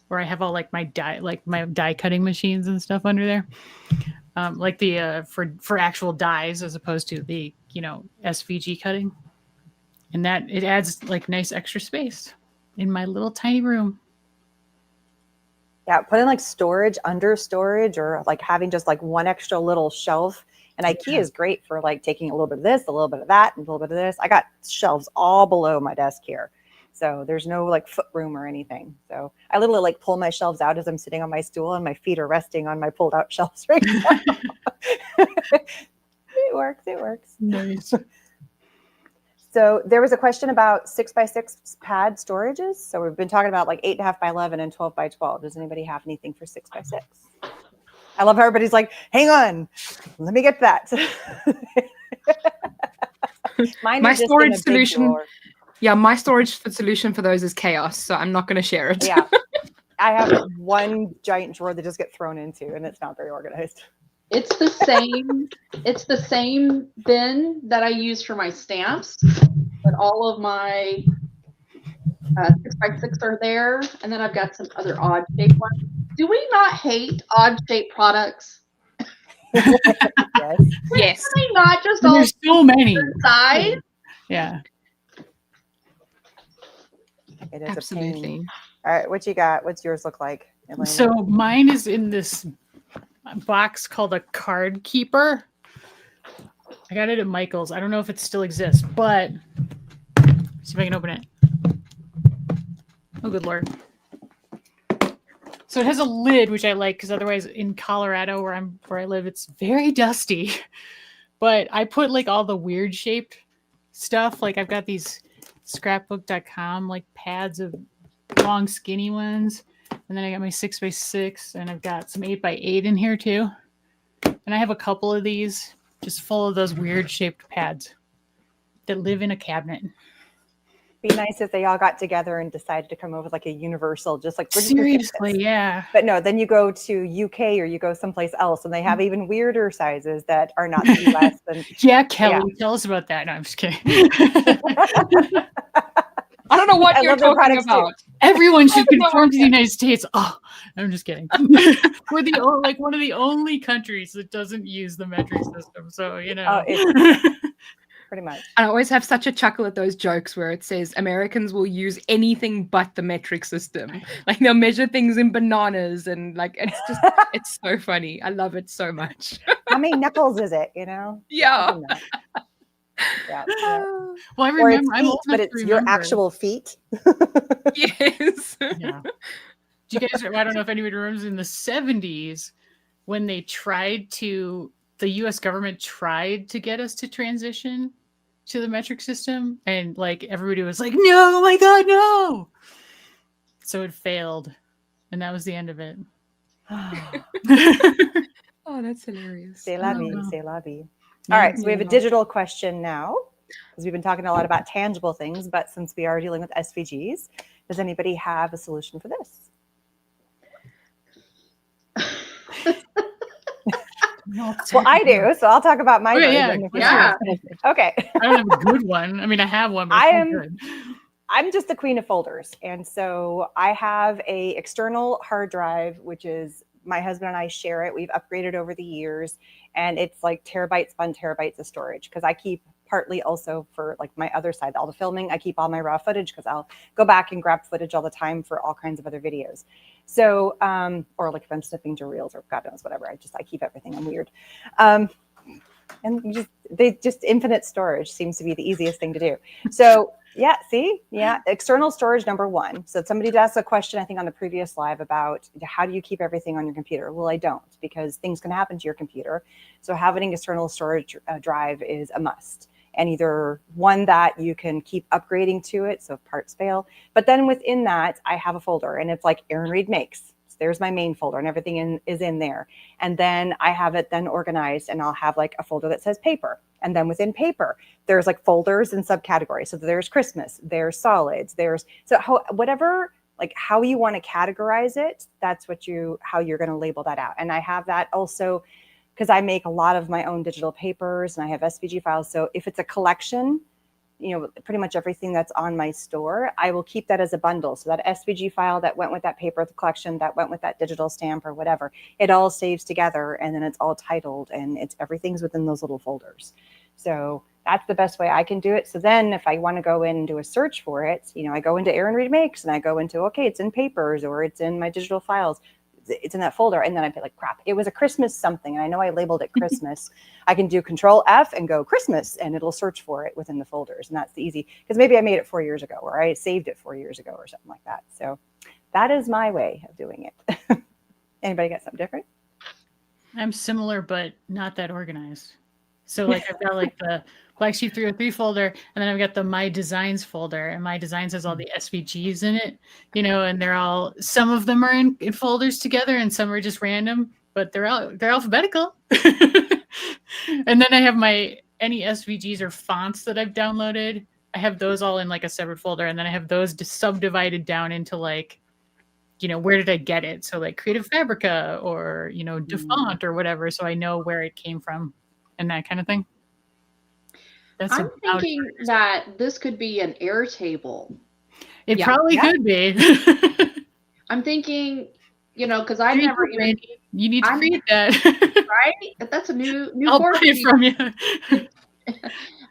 where I have all like my die cutting machines and stuff under there, like the for actual dies as opposed to the SVG cutting, and that it adds like nice extra space in my little tiny room. Yeah, put in like storage under storage, or like having just like one extra little shelf. And IKEA is great for like taking a little bit of this, a little bit of that, and a little bit of this. I got shelves all below my desk here. So there's no like foot room or anything. So I literally like pull my shelves out as I'm sitting on my stool and my feet are resting on my pulled out shelves right now. It works. Nice. So there was a question about 6x6 pad storages. So we've been talking about like 8.5 by 11 and 12 by 12. Does anybody have anything for 6x6? I love how everybody's like, hang on, let me get that. My storage solution. Yeah, my storage solution for those is chaos. So I'm not going to share it. Yeah. I have one giant drawer that just get thrown into, and it's not very organized. It's the same. It's the same bin that I use for my stamps, but all of my 6x6 are there, and then I've got some other odd shaped ones. Do we not hate odd shaped products? Yes. Yes. Are they not just And all there's so many. size? Yeah. It is a pain. Absolutely. All right, what you got? What's yours look like, Elena? So mine is in this box called a card keeper. I got it at Michael's. I don't know if it still exists, but see if I can open it. Oh, good Lord. So it has a lid, which I like because otherwise in Colorado where I live, it's very dusty. But I put like all the weird shaped stuff. Like I've got these scrapbook.com like pads of long skinny ones. And then I got my 6x6 and I've got some 8x8 in here too. And I have a couple of these just full of those weird shaped pads. that live in a cabinet. Be nice if they all got together and decided to come over with like a universal, just like Seriously, yeah. But no, then you go to UK or you go someplace else and they have even weirder sizes that are not the US. Than, yeah, Kelly, tell us about that. No, I'm just kidding. I don't know what you're talking about. Everyone should conform to the United States. Oh, I'm just kidding. We're like one of the only countries that doesn't use the metric system. So, you know. Pretty much. I always have such a chuckle at those jokes where it says Americans will use anything but the metric system. Like they'll measure things in bananas and like it's just it's so funny. I love it so much. How many knuckles is it, you know? Yeah. Yeah. Well, I remember but it's your actual feet. Yes. Yeah. Do you guys I don't know if anybody remembers in the 70s when they the US government tried to get us to transition to the metric system, and like everybody was like, no, my God, no. So it failed, and that was the end of it. Oh, that's hilarious. C'est la vie, c'est la vie. All right, so we have a digital question now, because we've been talking a lot about tangible things, but since we are dealing with SVGs, does anybody have a solution for this? Well, I do, so I'll talk about my version. Yeah. Okay. I don't have a good one. I mean, I have one, but I'm just the queen of folders. And so I have a external hard drive, which is my husband and I share it. We've upgraded over the years, and it's like terabytes upon terabytes of storage, because I keep partly also for like my other side, all the filming, I keep all my raw footage because I'll go back and grab footage all the time for all kinds of other videos. So, or like if I'm snipping to reels or God knows, whatever, I keep everything. I'm weird. And just infinite storage seems to be the easiest thing to do. So yeah, see, yeah, external storage, number one. So somebody did ask a question, I think on the previous live about how do you keep everything on your computer? Well, I don't, because things can happen to your computer. So having external storage drive is a must. And either one that you can keep upgrading to it, so if parts fail. But then within that, I have a folder, and it's like Erin Reed Makes. So there's my main folder, and everything is in there. And then I have it then organized, and I'll have like a folder that says paper. And then within paper, there's like folders and subcategories. So there's Christmas, there's solids, whatever, like how you want to categorize it, that's how you're going to label that out. And I have that also, because I make a lot of my own digital papers and I have SVG files. So if it's a collection, pretty much everything that's on my store, I will keep that as a bundle. So that SVG file that went with that paper, the collection that went with that digital stamp or whatever, it all saves together, and then it's all titled, and everything's within those little folders. So that's the best way I can do it. So then if I want to go in and do a search for it, I go into Erin Reed Makes and I go into, okay, it's in papers or it's in my digital files. It's in that folder. And then I'd be like, crap, it was a Christmas something. And I know I labeled it Christmas. I can do Control F and go Christmas, and it'll search for it within the folders. And that's the easy, because maybe I made it 4 years ago, or I saved it 4 years ago or something like that. So that is my way of doing it. Anybody got something different? I'm similar, but not that organized. So like I've got like the Black Sheep 303 folder, and then I've got the My Designs folder, and My Designs has all the SVGs in it, and some of them are in folders together and some are just random, but they're alphabetical. And then I have any SVGs or fonts that I've downloaded. I have those all in like a separate folder, and then I have those subdivided down into like, where did I get it? So like Creative Fabrica or, DaFont or whatever. So I know where it came from and that kind of thing. I'm thinking that this could be an Airtable. It probably could be. I'm thinking, because I never even. You need to create that, right? That's a new. I'll buy it from you.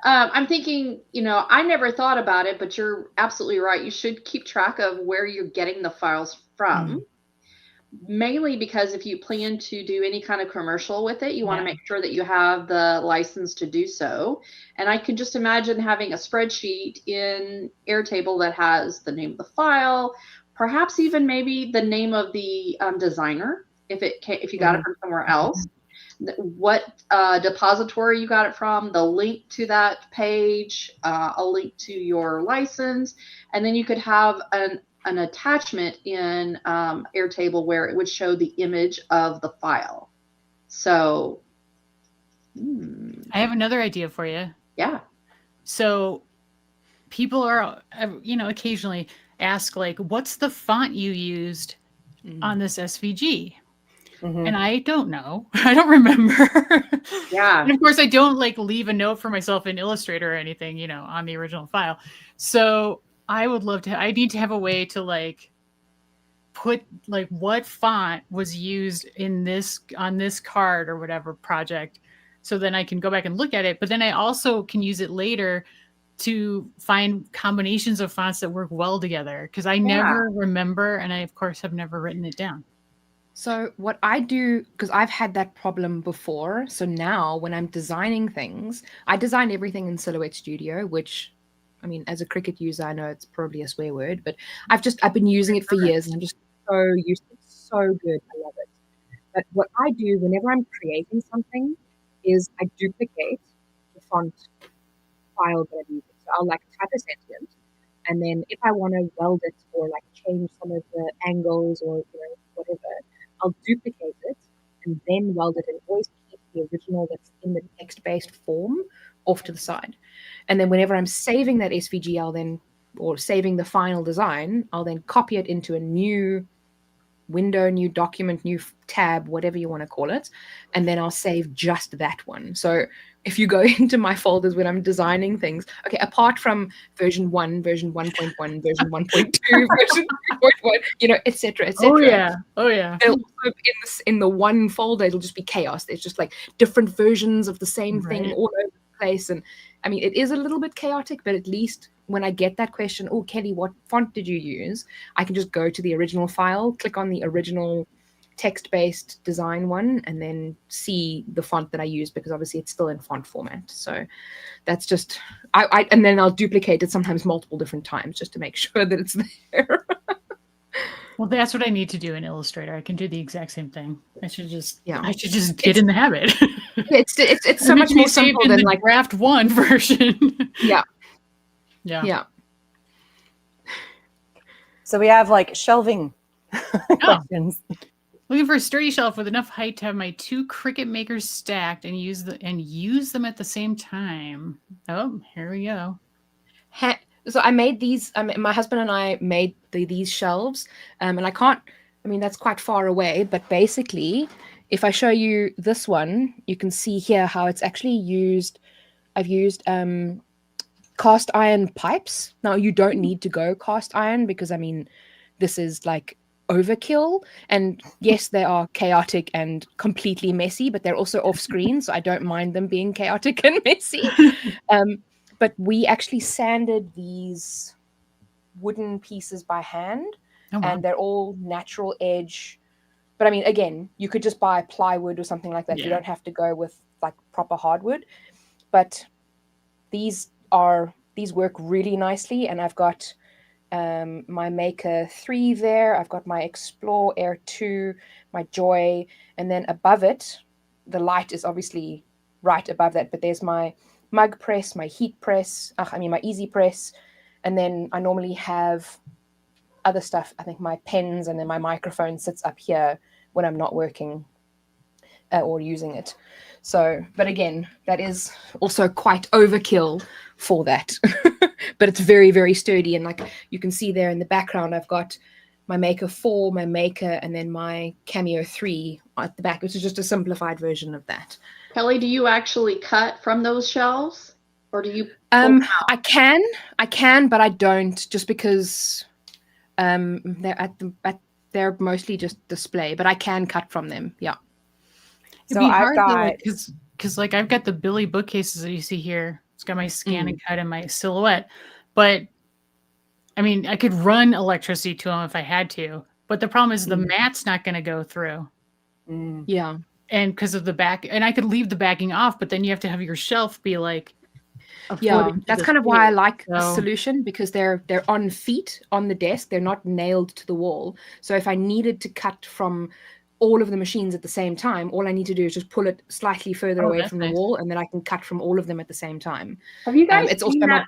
I'm thinking, I never thought about it, but you're absolutely right. You should keep track of where you're getting the files from. Mainly because if you plan to do any kind of commercial with it, you want to make sure that you have the license to do so. And I can just imagine having a spreadsheet in Airtable that has the name of the file, perhaps even maybe the name of the designer, if you got it from somewhere else, what depository you got it from, the link to that page, a link to your license, and then you could have an attachment in Airtable where it would show the image of the file. So I have another idea for you. Yeah. So people are, occasionally ask like, what's the font you used on this SVG? Mhm. And I don't know. I don't remember. Yeah. And of course, I don't like leave a note for myself in Illustrator or anything, on the original file. So I would love to. I need to have a way to like put like what font was used on this card or whatever project, so then I can go back and look at it. But then I also can use it later to find combinations of fonts that work well together, because I never remember, and I of course have never written it down. So what I do, because I've had that problem before, so now when I'm designing things, I design everything in Silhouette Studio, which, I mean, as a Cricut user, I know it's probably a swear word, but I've been using it for years, and I'm just so used to it. It's so good. I love it. But what I do whenever I'm creating something is I duplicate the font file that I'm using. So I'll like type a sentence, and then if I want to weld it or like change some of the angles or whatever, I'll duplicate it and then weld it, and always keep the original that's in the text-based form off to the side. And then whenever I'm saving that SVG, or saving the final design, I'll then copy it into a new window, new document, new tab, whatever you want to call it. And then I'll save just that one. So if you go into my folders when I'm designing things, okay, apart from version 1, version 1.1, version 1.2, version 2.1, et cetera, et cetera. Oh yeah. In the one folder, it'll just be chaos. There's just like different versions of the same thing all over the place. And I mean, it is a little bit chaotic, but at least when I get that question, oh, Kelly, what font did you use? I can just go to the original file, click on the original text-based design one, and then see the font that I used, because obviously it's still in font format. So that's just, and then I'll duplicate it sometimes multiple different times just to make sure that it's there. Well, that's what I need to do in Illustrator. I can do the exact same thing. I should just get It's in the habit. It's so much more simple than like draft 1 version. Yeah. So we have like shelving questions. Looking for a sturdy shelf with enough height to have my 2 Cricut makers stacked and use them at the same time. Oh, here we go. So I made these. My husband and I made these shelves, and that's quite far away. But basically, if I show you this one, you can see here how it's actually used. I've used cast iron pipes. Now you don't need to go cast iron, because I mean, this is like overkill. And yes, they are chaotic and completely messy, but they're also off screen, so I don't mind them being chaotic and messy. But we actually sanded these wooden pieces by hand, and they're all natural edge. But I mean, again, you could just buy plywood or something like that. You don't have to go with like proper hardwood. But these work really nicely, and I've got my Maker 3 there. I've got my Explore Air 2, my Joy, and then above it, the light is obviously right above that. But there's my mug press, my heat press, my easy press, and then I normally have other stuff. I think my pens, and then my microphone sits up here when I'm not working or using it. So, but again, that is also quite overkill for that. But it's very, very sturdy. And like you can see there in the background, I've got my Maker 4, my Maker, and then my Cameo 3 at the back, which is just a simplified version of that. Kelly, do you actually cut from those shelves, or do you? I can, but I don't, just because they're mostly just display. But I can cut from them. Yeah. It'd be hard because like I've got the Billy bookcases that you see here. It's got my scan and cut and my Silhouette, but I mean, I could run electricity to them if I had to. But the problem is the mat's not going to go through. Yeah. And because of the back, and I could leave the backing off, but then you have to have your shelf be like, that's kind of why I like the solution, because they're on feet on the desk. They're not nailed to the wall. So if I needed to cut from all of the machines at the same time, all I need to do is just pull it slightly further away from the wall, and then I can cut from all of them at the same time. Have you guys seen that?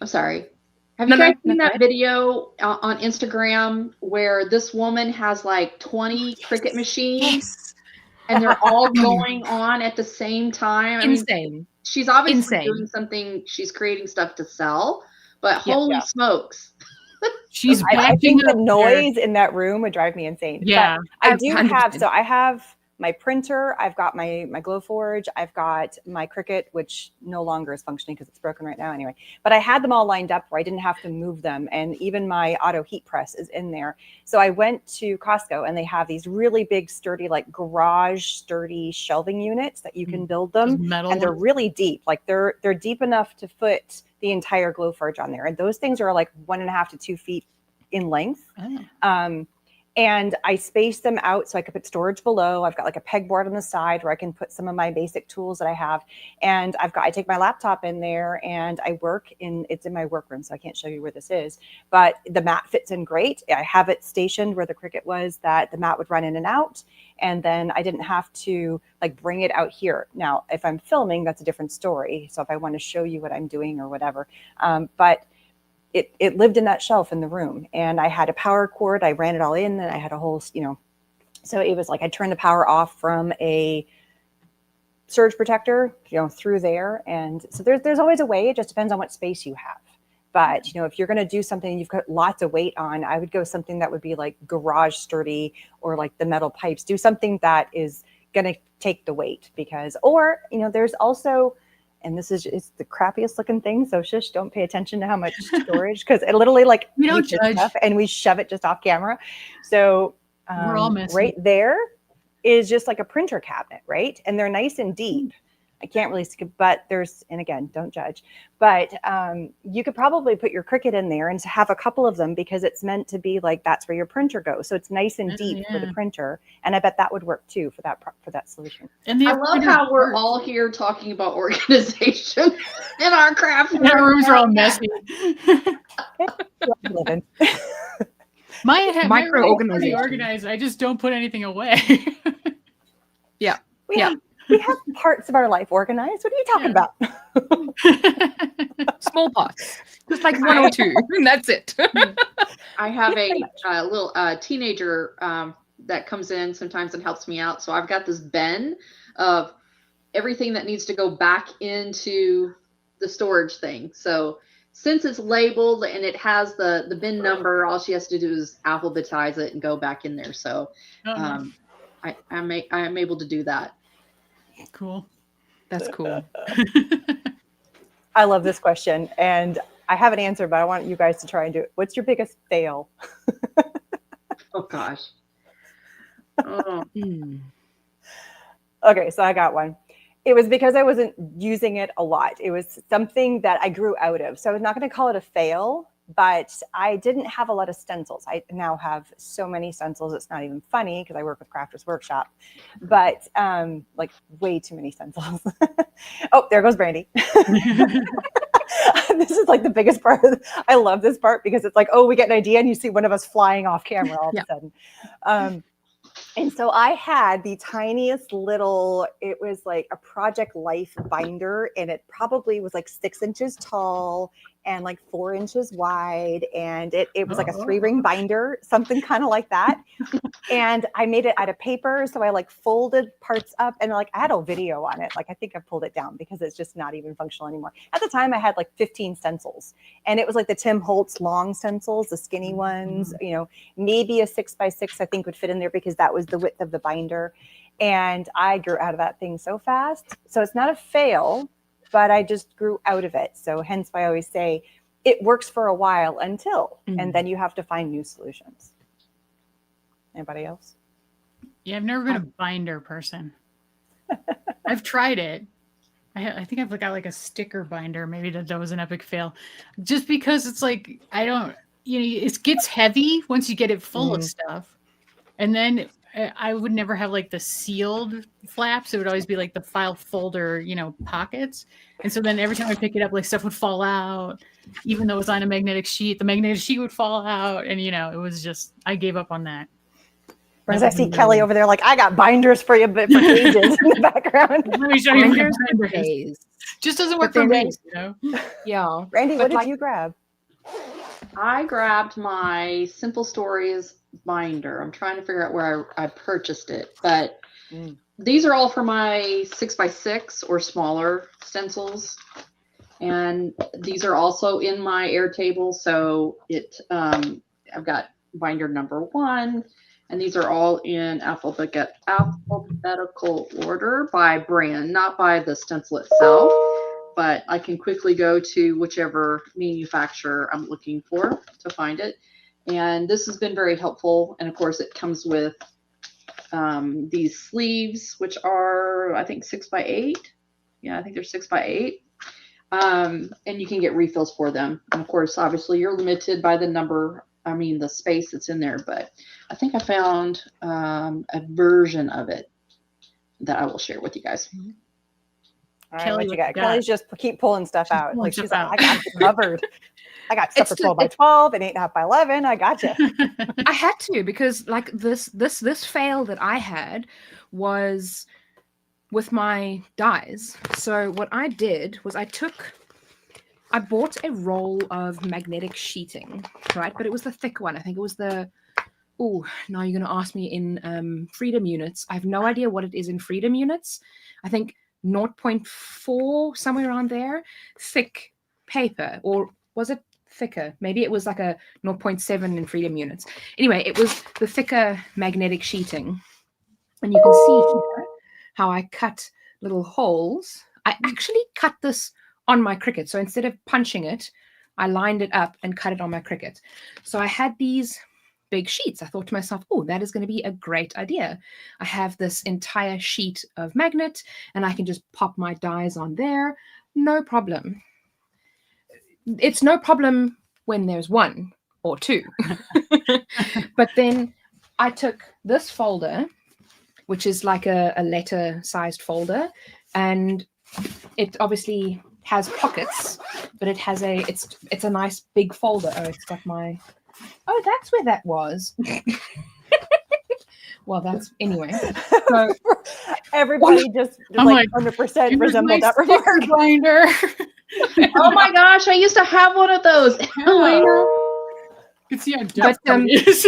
I'm sorry. Have you guys seen that video on Instagram where this woman has like 20 Cricut machines? Yes. and they're all going on at the same time. I mean, Insane. she's obviously Insane. doing something. She's creating stuff to sell, but Yeah. holy smokes. She's I backing think the up noise in that room would drive me insane. Yeah. But I do 100%. have, so I have my printer, I've got my Glowforge, I've got my Cricut, which no longer is functioning because it's broken right now anyway. But I had them all lined up where I didn't have to move them. And even my auto heat press is in there. So I went to Costco and they have these really big, sturdy, like garage sturdy shelving units that you can build them. Metal And they're ones. really deep. Like they're deep enough to fit the entire Glowforge on there. And those things are like 1.5 to 2 feet in length. Oh. And I spaced them out so I could put storage below. I've got like a pegboard on the side where I can put some of my basic tools that I have. And I take my laptop in there and I it's in my workroom, so I can't show you where this is, but the mat fits in great. I have it stationed where the Cricut was, that the mat would run in and out. And then I didn't have to like bring it out here. Now, if I'm filming, that's a different story. So if I want to show you what I'm doing or whatever, but it lived in that shelf in the room, and I had a power cord. I ran it all in, and I had a whole, so it was like I turned the power off from a surge protector, through there. And so there's always a way. It just depends on what space you have. But, if you're going to do something you've got lots of weight on, I would go something that would be like garage sturdy, or like the metal pipes. Do something that is going to take the weight, because, there's also, and it's the crappiest looking thing. So shush, don't pay attention to how much storage, because it literally like We don't eats your judge. stuff and we shove it just off camera. So We're all messy. right there is just like a printer cabinet, right? And they're nice and deep. I can't really skip, but and again, don't judge, but you could probably put your Cricut in there and have a couple of them, because it's meant to be like, that's where your printer goes. So it's nice and deep for the printer. And I bet that would work too for that solution. And I love how we're all here talking about organization in our craft. Our rooms are all messy. My Micro room is pretty organization. organized. I just don't put anything away. We have parts of our life organized. What are you talking about? Small parts, just like 1 or 2, and that's it. I have a little teenager that comes in sometimes and helps me out. So I've got this bin of everything that needs to go back into the storage thing. So since it's labeled and it has the bin number, all she has to do is alphabetize it and go back in there. So I'm able to do that. Cool. That's cool. I love this question, and I have an answer, but I want you guys to try and do it. What's your biggest fail? Oh gosh. Oh. Okay, so I got one. It was because I wasn't using it a lot. It was something that I grew out of. So I was not going to call it a fail, but I didn't have a lot of stencils. I now have so many stencils. It's not even funny because I work with Crafters Workshop, but like way too many stencils. Oh, there goes Brandy. This is like the biggest part. I love this part because it's like, oh, we get an idea and you see one of us flying off camera all of a sudden. And so I had the tiniest little, it was like a Project Life binder, and it probably was like 6 inches tall and like 4 inches wide. And it was like a 3-ring binder, something kind of like that. And I made it out of paper. So I like folded parts up, and like I had a video on it. Like I think I pulled it down because it's just not even functional anymore. At the time I had like 15 stencils, and it was like the Tim Holtz long stencils, the skinny ones, maybe a 6x6 I think would fit in there because that was the width of the binder. And I grew out of that thing so fast. So it's not a fail, but I just grew out of it. So hence why I always say it works for a while until, and then you have to find new solutions. Anybody else? Yeah, I've never been a binder person. I've tried it. I think I've got like a sticker binder. Maybe that was an epic fail. Just because it's like, it gets heavy once you get it full of stuff. And then I would never have like the sealed flaps. It would always be like the file folder, pockets. And so then every time I pick it up, like stuff would fall out, even though it was on a magnetic sheet, the magnetic sheet would fall out. And, it was just, I gave up on that. Whereas I see Kelly over there, like, I got binders for you, but for ages in the background. Let me show you Binders my for days. Just doesn't work for me, Yeah. Randy, But what did you grab? I grabbed my Simple Stories binder. I'm trying to figure out where I purchased it, but these are all for my 6x6 or smaller stencils. And these are also in my Airtable. So I've got binder number 1, and these are all in alphabetical order by brand, not by the stencil itself, but I can quickly go to whichever manufacturer I'm looking for to find it. And this has been very helpful. And of course it comes with these sleeves, which are, I think, 6x8. Yeah, I think they're 6x8. And you can get refills for them. And of course, obviously you're limited by the space that's in there, but I think I found a version of it that I will share with you guys. All right, Kelly, what you got? what you Kelly's just keep pulling stuff out. pulling Like she's stuff like, I got you covered. I got stuff for 12x12 and 8.5x11. I got you. I had to, because like this fail that I had was with my dies. So what I did was I bought a roll of magnetic sheeting, right? But it was the thick one. I think it was now you're going to ask me in Freedom units. I have no idea what it is in Freedom units. I think 0.4, somewhere around there, thick paper, or was it thicker? Maybe it was like a 0.7 in Freedom units. Anyway, it was the thicker magnetic sheeting. And you can see here how I cut little holes. I actually cut this on my Cricut. So instead of punching it, I lined it up and cut it on my Cricut. So I had these big sheets. I thought to myself, oh, that is going to be a great idea. I have this entire sheet of magnet and I can just pop my dies on there. No problem. It's no problem when there's 1 or 2. But then I took this folder, which is like a letter-sized folder, and it obviously has pockets, but it has it's a nice big folder. Oh, it's got my... Oh, that's where that was. Well, that's anyway. So Everybody just like 100% resembled that remark. Binder. Oh my gosh, I used to have one of those. You can see how depth it is.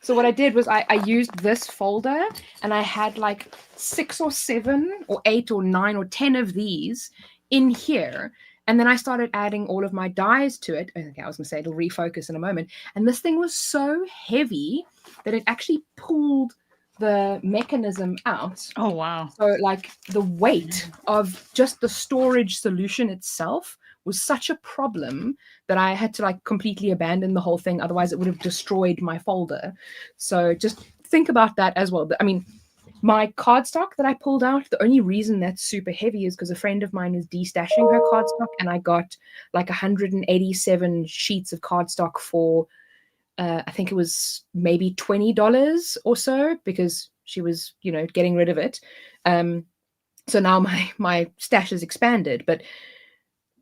What I did was I used this folder, and I had like 6 or 7 or 8 or 9 or 10 of these in here. And then I started adding all of my dies to it. Okay, I was going to say it'll refocus in a moment. And this thing was so heavy that it actually pulled the mechanism out. Oh, wow. So like the weight of just the storage solution itself was such a problem that I had to like completely abandon the whole thing. Otherwise it would have destroyed my folder. So just think about that as well. I mean, my cardstock that I pulled out, the only reason that's super heavy is because a friend of mine was destashing her cardstock, and I got like 187 sheets of cardstock for I think it was maybe $20 or so, because she was, getting rid of it. So now my stash is expanded. But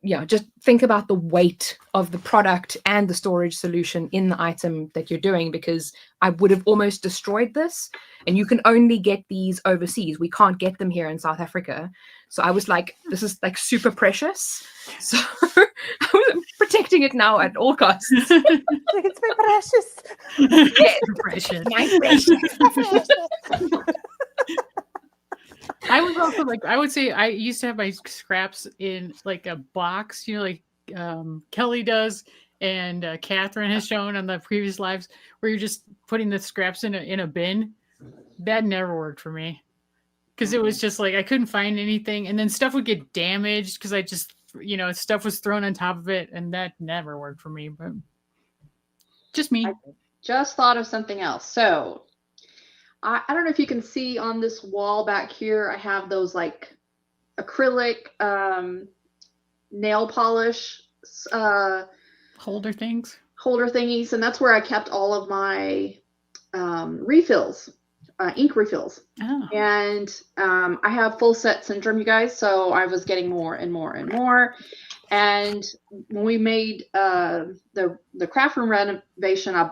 yeah, just think about the weight of the product and the storage solution in the item that you're doing, because I would have almost destroyed this. And you can only get these overseas. We can't get them here in South Africa. So I was like, this is like super precious. So I was protecting it now at all costs. Like, it's my precious. Yeah, Precious. my precious. I was also like, I would say I used to have my scraps in like a box, like Kelly does, and Catherine has shown on the previous lives, where you're just putting the scraps in a bin. That never worked for me, because it was just like I couldn't find anything, and then stuff would get damaged because I just stuff was thrown on top of it, and that never worked for me. But just me. I just thought of something else. So I don't know if you can see on this wall back here, I have those like acrylic nail polish Holder things. holder thingies, and that's where I kept all of my refills, ink refills. Oh. And I have full set syndrome, you guys, so I was getting more and more and more. And when we made the craft room renovation, I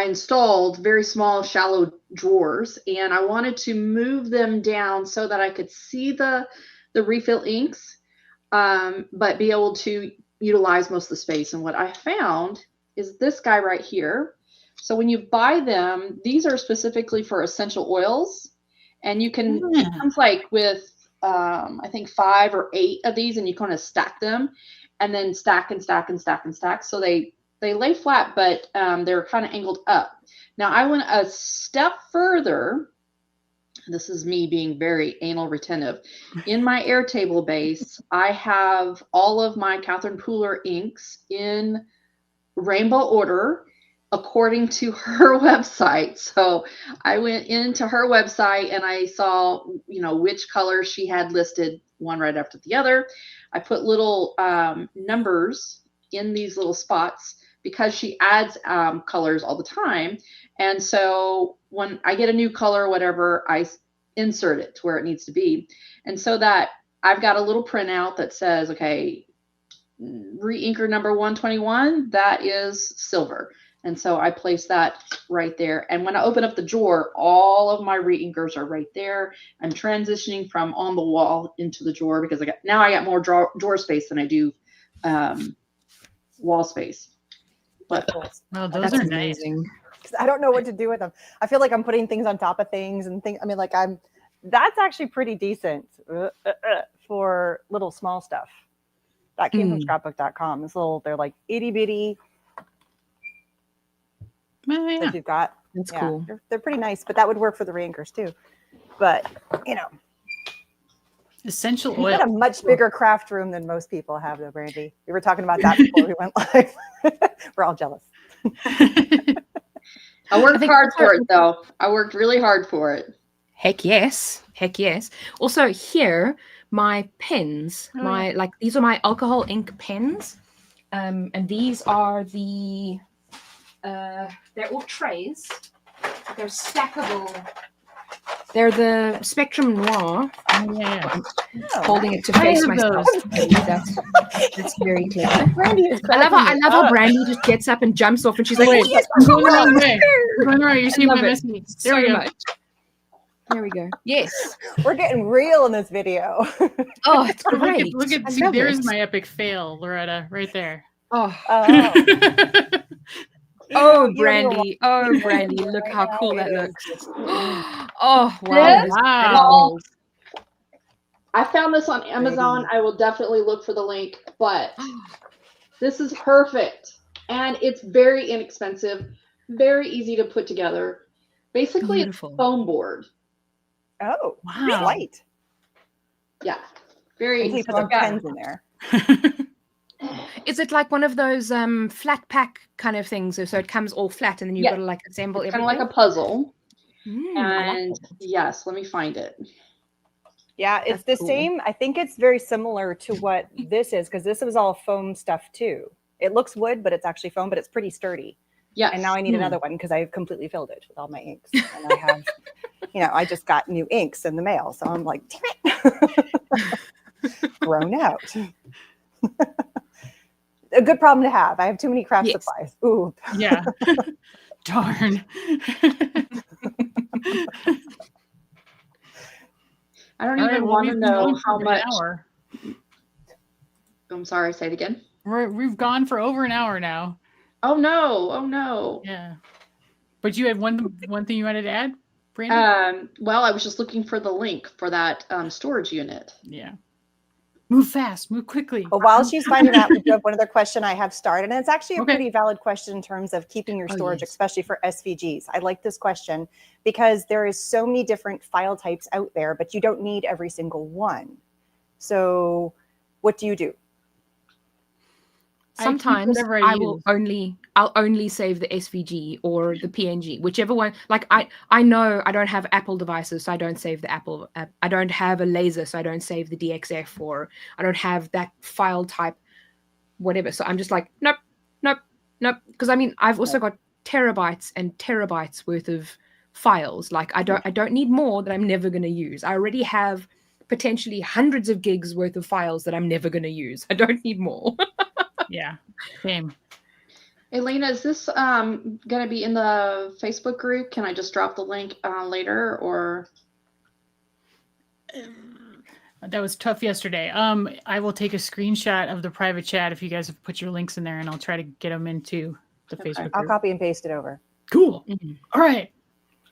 installed very small, shallow drawers, and I wanted to move them down so that I could see the refill inks, but be able to utilize most of the space. And what I found is this guy right here. So when you buy them, these are specifically for essential oils, and you can, it comes like with, I think 5 or 8 of these, and you kind of stack them and then stack and stack and stack and stack. So they lay flat, but they're kind of angled up. Now I went a step further. This is me being very anal retentive. In my Airtable base, I have all of my Catherine Pooler inks in rainbow order according to her website. So I went into her website and I saw, which color she had listed, one right after the other. I put little numbers in these little spots because she adds colors all the time. And so when I get a new color or whatever, I insert it to where it needs to be. And so that I've got a little printout that says, okay, re-inker number 121, that is silver. And so I place that right there. And when I open up the drawer, all of my re-inkers are right there. I'm transitioning from on the wall into the drawer because I got more drawer space than I do wall space. But well, those are nice. I don't know what to do with them. I feel like I'm putting things on top of things and things. I mean, that's actually pretty decent for little small stuff. That came from scrapbook.com. They're like itty bitty. Well, yeah. That you've got. That's cool. They're pretty nice, but that would work for the re-inkers too. But Essential you've oil. got a much bigger craft room than most people have, though, Brandy. We were talking about that before we went live. We're all jealous. I worked hard for it, though. I worked really hard for it. Heck yes. Also here, my pens, these are my alcohol ink pens. And these are they're all trays. They're stackable. They're the Spectrum Noir. Yeah. I'm holding it to face myself. That's very clever. Brandy is I love how Brandy just gets up and jumps off, and she's like, Wait, "Oh, yes, I'm going the wrong way. I'm going the wrong way. You see my love it message. There we so go. much. There we go. Yes. We're getting real in this video. Oh, it's great. Look at I see, love there's it. my epic fail, Loretta, right there. Oh, Oh, Brandy. Oh, Brandy. Look how cool that looks. Oh, wow. This? Wow. I found this on Amazon. I will definitely look for the link, but this is perfect. And it's very inexpensive, very easy to put together. Basically, Beautiful. it's foam board. Oh, Wow. light. Yeah, very Until you put some pens in there. Is it like one of those flat pack kind of things? So it comes all flat and then you've got to like assemble kind everything? of like a puzzle. I like And that. yes, let me find it. Yeah, it's That's the cool. same. I think it's very similar to what this is, because this was all foam stuff too. It looks wood, but it's actually foam, but it's pretty sturdy. Yes. And now I need another one because I've completely filled it with all my inks. And I have, I just got new inks in the mail. So I'm like, damn it. Grown out. A good problem to have. I have too many craft Yes. supplies. Ooh. Yeah. Darn. I don't All even right, well, want to we've been know going how for an much. hour. I'm sorry, say it again. We've gone for over an hour now. Oh no. Yeah. But you had one thing you wanted to add, Brandy? Well, I was just looking for the link for that storage unit. Yeah. Move fast, move quickly. But while she's finding that, we do have one other question I have started. And it's actually a Okay. pretty valid question in terms of keeping your Oh, storage, yes. especially for SVGs. I like this question because there is so many different file types out there, but you don't need every single one. So what do you do? I keep Sometimes whatever I I'll only save the SVG or the PNG, whichever one. Like I know I don't have Apple devices, so I don't save the Apple app. I don't have a laser, so I don't save the DXF, or I don't have that file type, whatever. So I'm just like, nope. Because I mean, I've also got terabytes and terabytes worth of files. Like I don't need more that I'm never going to use. I already have potentially hundreds of gigs worth of files that I'm never going to use. I don't need more. Yeah. Same. Elena, is this going to be in the Facebook group? Can I just drop the link later, or? That was tough yesterday. I will take a screenshot of the private chat if you guys have put your links in there, and I'll try to get them into the Facebook I'll group. copy and paste it over. Cool. Mhm. All right.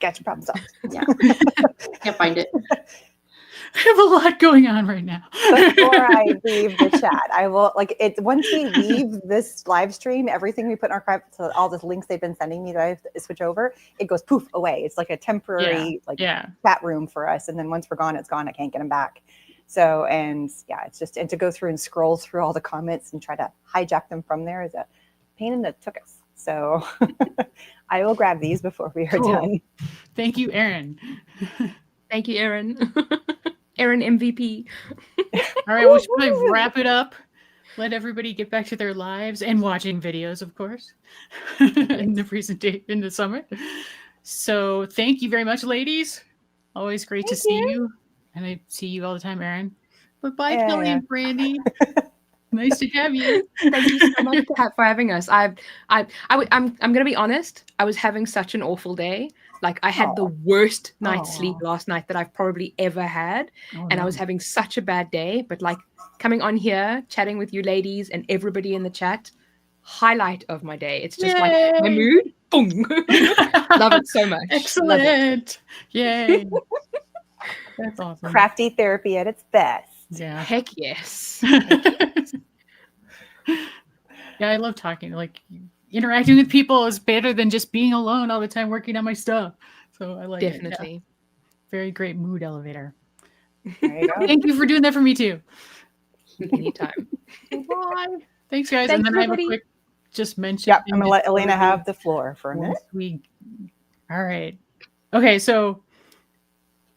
Get your problem solved. Yeah. Can't find it. I have a lot going on right now. Before I leave the chat, I will once we leave this live stream, everything we put in our private, so all the links they've been sending me that I have to switch over, it goes poof away. It's like a temporary chat room for us. And then once we're gone, it's gone. I can't get them back. So, and yeah, it's just, and to go through and scroll through all the comments and try to hijack them from there is a pain in the tuchus. So I will grab these before we are done. Thank you, Erin. Thank you, Erin. Erin MVP. All right, we should probably wrap it up. Let everybody get back to their lives and watching videos, of course, in the presentation, in the summit. So thank you very much, ladies. Always great to see you. And I see you all the time, Erin. Bye-bye, Kelly and Brandy. Nice to have you. Thank you so much for having us. I'm gonna be honest. I was having such an awful day. Like I had the worst night's sleep last night that I've probably ever had, and I was having such a bad day. But like coming on here, chatting with you ladies and everybody in the chat, highlight of my day. It's just like my mood. Boom. Love it so much. Excellent. Yay. That's awesome. Crafty therapy at its best. Yeah. Heck yes. Yeah, I love talking. Like interacting with people is better than just being alone all the time working on my stuff. So I like Definitely. it. Yeah. Very great mood elevator. There you go. Thank you for doing that for me too. Anytime. Bye. Thanks, guys. Thanks, and then I everybody. have a quick just mention. Yep, I'm gonna let Elena have the floor for a minute. All right. Okay, so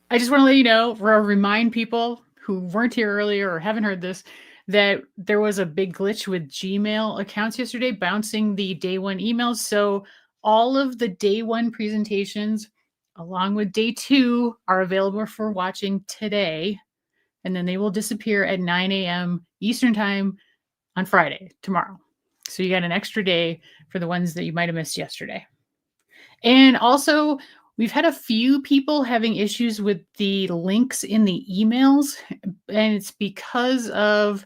I just want to let you know, or remind people who weren't here earlier or haven't heard this, that there was a big glitch with Gmail accounts yesterday, bouncing the day one emails. So all of the day one presentations, along with day two, are available for watching today. And then they will disappear at 9 a.m. Eastern time on Friday, tomorrow. So you got an extra day for the ones that you might have missed yesterday. And also, we've had a few people having issues with the links in the emails, and it's because of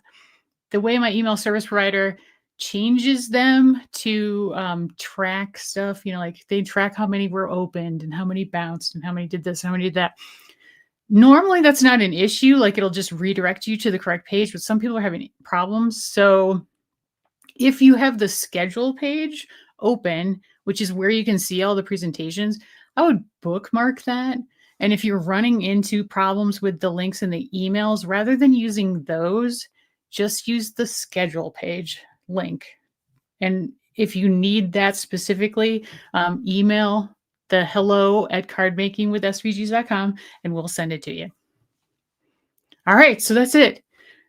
the way my email service provider changes them to track stuff. You know, like they track how many were opened and how many bounced and how many did this, how many did that. Normally, that's not an issue. Like it'll just redirect you to the correct page, but some people are having problems. So if you have the schedule page open, which is where you can see all the presentations, I would bookmark that. And if you're running into problems with the links in the emails, rather than using those, just use the schedule page link. And if you need that specifically, email the hello@cardmakingwithsvgs.com and we'll send it to you. All right, so that's it.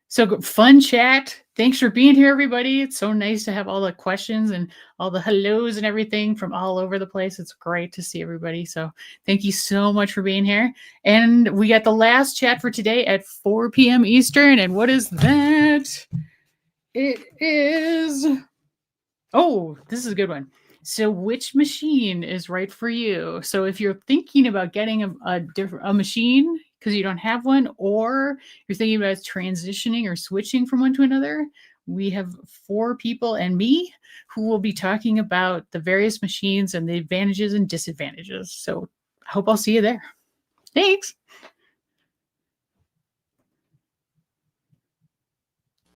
So fun chat. Thanks for being here, everybody. It's so nice to have all the questions and all the hellos and everything from all over the place. It's great to see everybody. So thank you so much for being here. And we got the last chat for today at 4 p.m. Eastern. And what is that? It is... Oh, this is a good one. So which machine is right for you? So if you're thinking about getting a machine because you don't have one, or you're thinking about transitioning or switching from one to another, we have 4 people and me who will be talking about the various machines and the advantages and disadvantages. So I hope I'll see you there. Thanks.